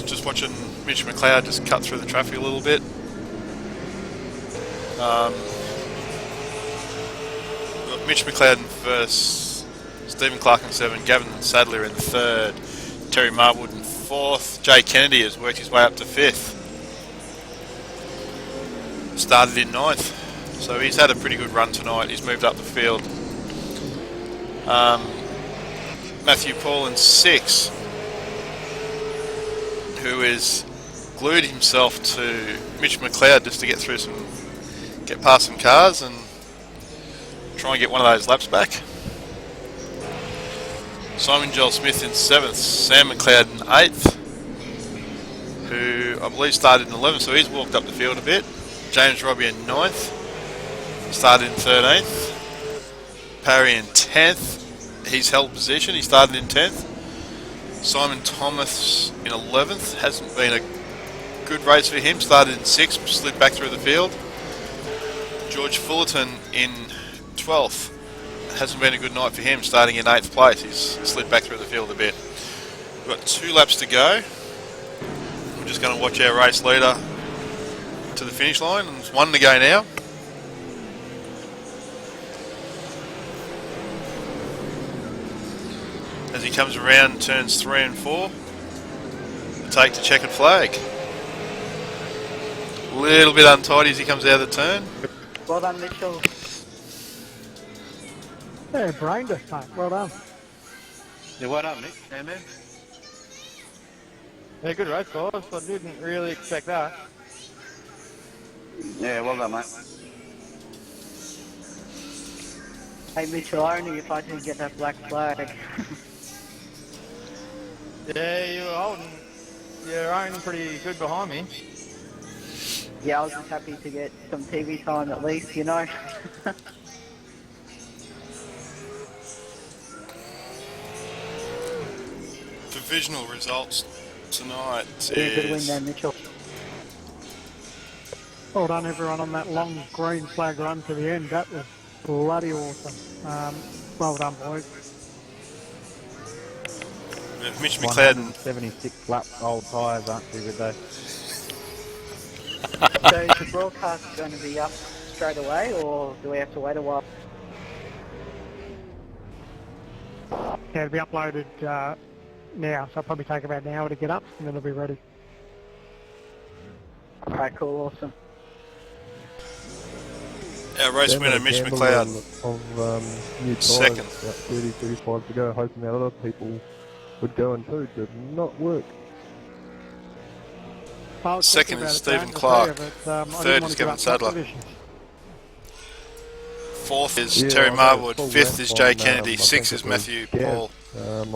Just watching Mitch McLeod just cut through the traffic a little bit. Got Mitch McLeod in first, Stephen Clark in 7, Gavin Sadler in 3rd, Terry Marwood in 4th. Jay Kennedy has worked his way up to 5th. Started in 9th, so he's had a pretty good run tonight. He's moved up the field. Matthew Paul in 6th, who has glued himself to Mitch McLeod just to get past some cars and try and get one of those laps back. Simon Joel Smith in 7th, Sam McLeod in 8th, who I believe started in 11th, so he's walked up the field a bit. James Robbie in 9th, started in 13th. Parry in 10th, he's held position, he started in 10th. Simon Thomas in 11th, hasn't been a good race for him, started in 6th, slid back through the field. George Fullerton in 12th, hasn't been a good night for him, starting in 8th place, he's slid back through the field a bit. We've got 2 laps to go. We're just going to watch our race leader to the finish line, and there's 1 to go now. As he comes around turns 3 and 4, take to checkered flag. A little bit untidy as he comes out of the turn. Well done, Mitchell. Yeah, brained it, mate. Well done. Yeah, well done, Nick. Sandman. Yeah, good race, guys. I didn't really expect that. Yeah, well done, mate. Hey, Mitchell, only if I didn't get that black flag. Yeah, you're owning pretty good behind me. Yeah, I was just happy to get some TV time at least, you know. Provisional results tonight Yeah, good win is there, Mitchell. Well done, everyone, on that long green flag run to the end. That was bloody awesome. Well done, boys. Mitch McLeod. 176 lap old tyres aren't too good though. So is the broadcast going to be up straight away, or do we have to wait a while? Yeah, it'll be uploaded now, so it'll probably take about an hour to get up, and then it'll be ready. Alright, cool, awesome. Our race winner, Mitch McLeod. Of new tyres Second. about 30, 35 to go, hoping that other people would go in too. Did not work. Second is Stephen Clark. Third is Kevin Sadler. Fourth is Terry Marwood. Fifth is Jay Kennedy. Sixth is Matthew Paul.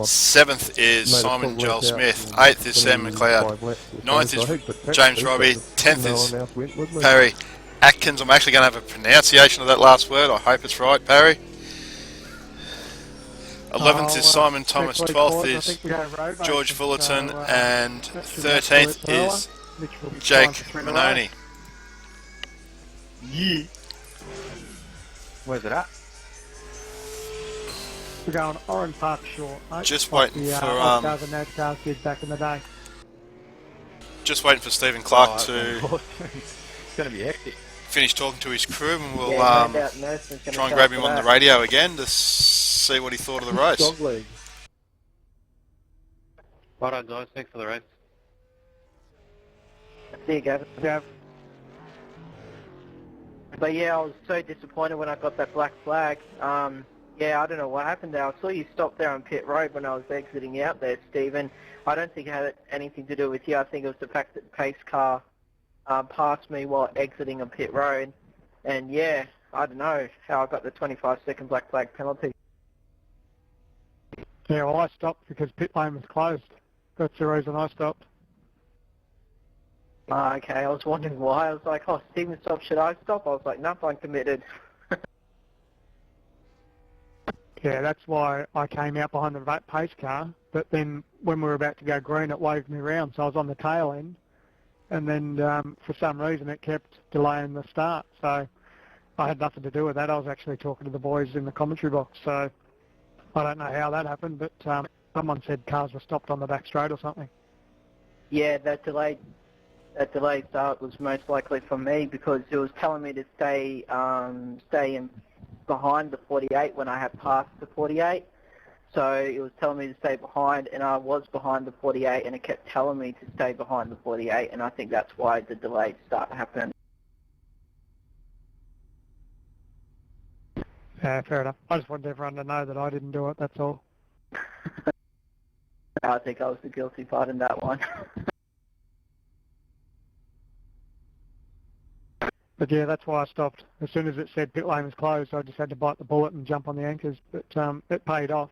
Seventh is Simon Joel Smith. Eighth is Sam McLeod. Ninth is James Robbie. 10th is Parry Atkins. I'm actually going to have a pronunciation of that last word. I hope it's right, Parry. 11th is Simon Thomas. 12th is George Fullerton. And 13th is Jake Manoni. Yeah. Where's it at? We're going Orange Park Short, mate. Just waiting for Oscars and NASCAR did back in the day. Just waiting for Stephen Clark to It's going to be hectic. finish talking to his crew, and we'll Yeah, no doubt Nelson's gonna try and show grab up him for on the that. radio again to see what he thought of the race. Dog leg. Righto, guys. Thanks for the race. See you, Gavin. Yeah. But yeah, I was so disappointed when I got that black flag. Yeah, I don't know what happened there. I saw you stop there on pit road when I was exiting out there, Stephen. I don't think it had anything to do with you. I think it was the fact that the pace car passed me while exiting on pit road. And yeah, I don't know how I got the 25-second black flag penalty. Yeah, well, I stopped because pit lane was closed. That's the reason I stopped. Okay, I was wondering why. I was like, oh, Stephen stopped, should I stop? I was like, nope, I'm committed. Yeah, that's why I came out behind the pace car. But then when we were about to go green, it waved me around, so I was on the tail end. And then for some reason, it kept delaying the start. So I had nothing to do with that. I was actually talking to the boys in the commentary box. So I don't know how that happened, but someone said cars were stopped on the back straight or something. Yeah, that delayed start was most likely for me because it was telling me to stay in behind the 48 when I had passed the 48. So it was telling me to stay behind, and I was behind the 48, and it kept telling me to stay behind the 48, and I think that's why the delayed start happened. Yeah, fair enough. I just wanted everyone to know that I didn't do it, that's all. I think I was the guilty part in that one. But yeah, that's why I stopped. As soon as it said pit lane was closed, I just had to bite the bullet and jump on the anchors. But it paid off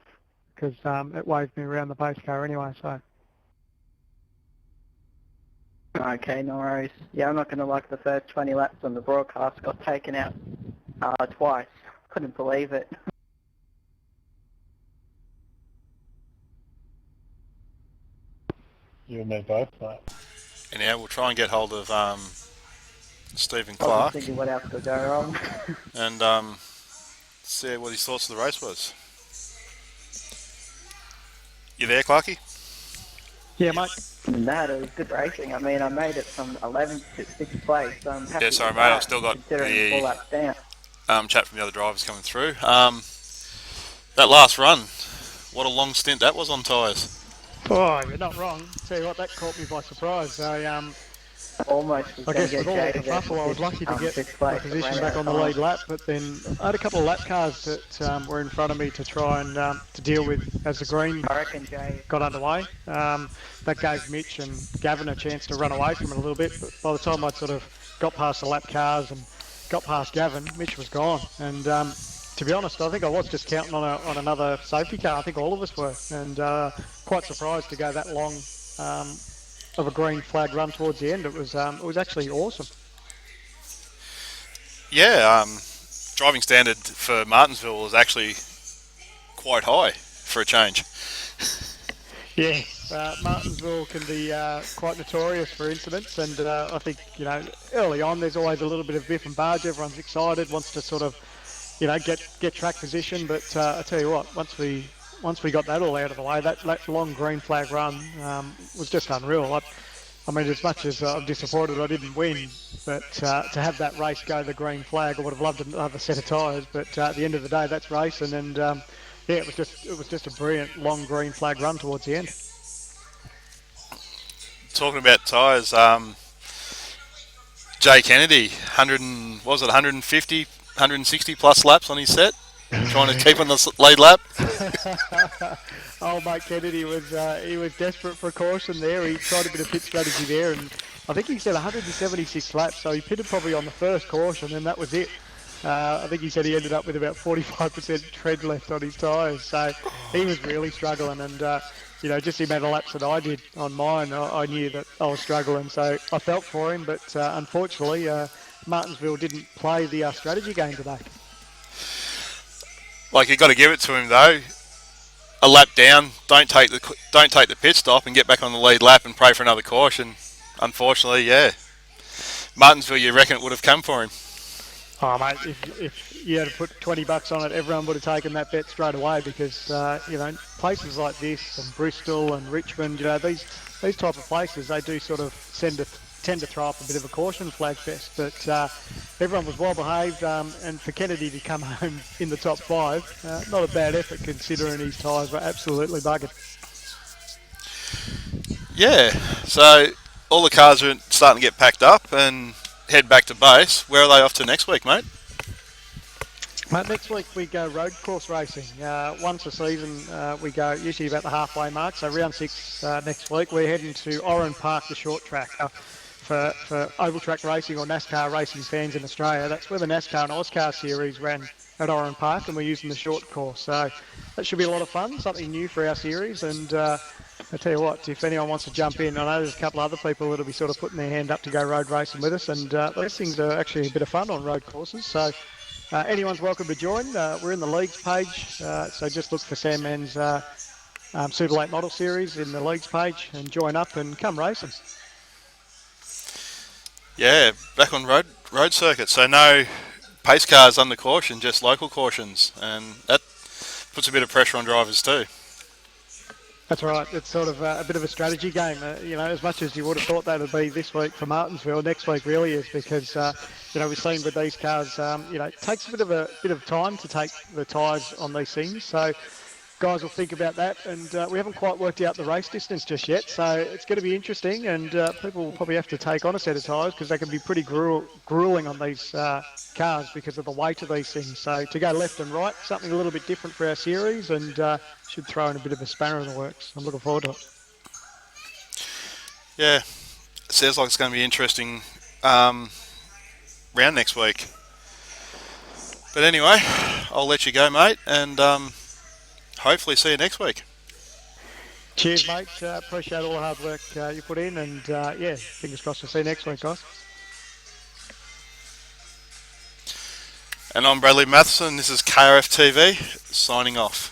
because it waved me around the pace car anyway. So. Okay, no worries. Yeah, I'm not going to like the first 20 laps on the broadcast. Got taken out twice. Couldn't believe it. You and me both, mate. Anyhow, we'll try and get hold of Stephen I was Clark thinking what else could go wrong. and see what his thoughts of the race was. You there, Clarky? Yeah, mate. No, it was good racing. I mean, I made it from 11th to 6th place. So I'm happy Yeah, sorry, with mate. that, I've still got considering the 4 laps down. chat from the other drivers coming through. That last run, what a long stint that was on tyres. Oh, you're not wrong. Tell you what, that caught me by surprise. Almost was I going guess to with get all the jaded kerfuffle, I was lucky to get sixth my place. position back on the lead lap, but then I had a couple of lap cars that were in front of me to try and to deal with as the green I reckon Jay. got underway. That gave Mitch and Gavin a chance to run away from it a little bit, but by the time I'd sort of got past the lap cars and got past Gavin, Mitch was gone. And to be honest, I think I was just counting on another safety car. I think all of us were, and quite surprised to go that long of a green flag run towards the end. It was actually awesome. Yeah, driving standard for Martinsville was actually quite high for a change. Yeah, Martinsville can be quite notorious for incidents, and I think, early on there's always a little bit of biff and barge. Everyone's excited, wants to sort of, get track position. But I tell you what, once we got that all out of the way, that long green flag run was just unreal. I mean, as much as I'm disappointed I didn't win, but to have that race go the green flag, I would have loved another set of tyres. But at the end of the day, that's racing, and it was just a brilliant long green flag run towards the end. Talking about tyres, Jay Kennedy, 150, 160 plus laps on his set, trying to keep on the lead lap. Oh, mate, Kennedy was desperate for a caution there. He tried a bit of pit strategy there, and I think he said 176 laps, so he pitted probably on the first caution, and that was it. I think he said he ended up with about 45% tread left on his tyres, so he was really struggling. And just the amount of laps that I did on mine, I knew that I was struggling, so I felt for him. But unfortunately, Martinsville didn't play the strategy game today. Like, you got to give it to him though. A lap down, don't take the pit stop and get back on the lead lap and pray for another caution. Unfortunately, yeah, Martinsville, you reckon it would have come for him? Oh, mate, if you had to put $20 on it, everyone would have taken that bet straight away, because places like this and Bristol and Richmond, these type of places, they do sort of tend to throw up a bit of a caution flag fest. But everyone was well behaved, and for Kennedy to come home in the top 5, not a bad effort considering his tyres were absolutely buggered. Yeah, so all the cars are starting to get packed up and head back to base. Where are they off to next week, mate? Mate, next week we go road course racing. Once a season we go usually about the halfway mark, so round 6 next week. We're heading to Oran Park, the short track. For oval track racing or NASCAR racing fans in Australia, that's where the NASCAR and Oscar series ran at Oran Park, and we're using the short course. So that should be a lot of fun, something new for our series. And I tell you what, if anyone wants to jump in, I know there's a couple of other people that'll be sort of putting their hand up to go road racing with us, and those things are actually a bit of fun on road courses. So anyone's welcome to join. We're in the leagues page, so just look for Sandman's Super Late Model Series in the leagues page and join up and come racing. Yeah, back on road circuit. So no pace cars under caution, just local cautions, and that puts a bit of pressure on drivers too. That's right. It's sort of a bit of a strategy game. As much as you would have thought that would be this week for Martinsville, next week really is, because we've seen with these cars, it takes a bit of time to take the tyres on these things. So guys will think about that, and we haven't quite worked out the race distance just yet, so it's going to be interesting, and people will probably have to take on a set of tyres, because they can be pretty grueling on these cars because of the weight of these things. So to go left and right, something a little bit different for our series, and should throw in a bit of a spanner in the works. I'm looking forward to it. Yeah, it sounds like it's going to be interesting round next week. But anyway, I'll let you go, mate, and hopefully see you next week. Cheers, mate. Appreciate all the hard work you put in, and fingers crossed we'll see you next week, guys. And I'm Bradley Matheson. This is KRF TV, signing off.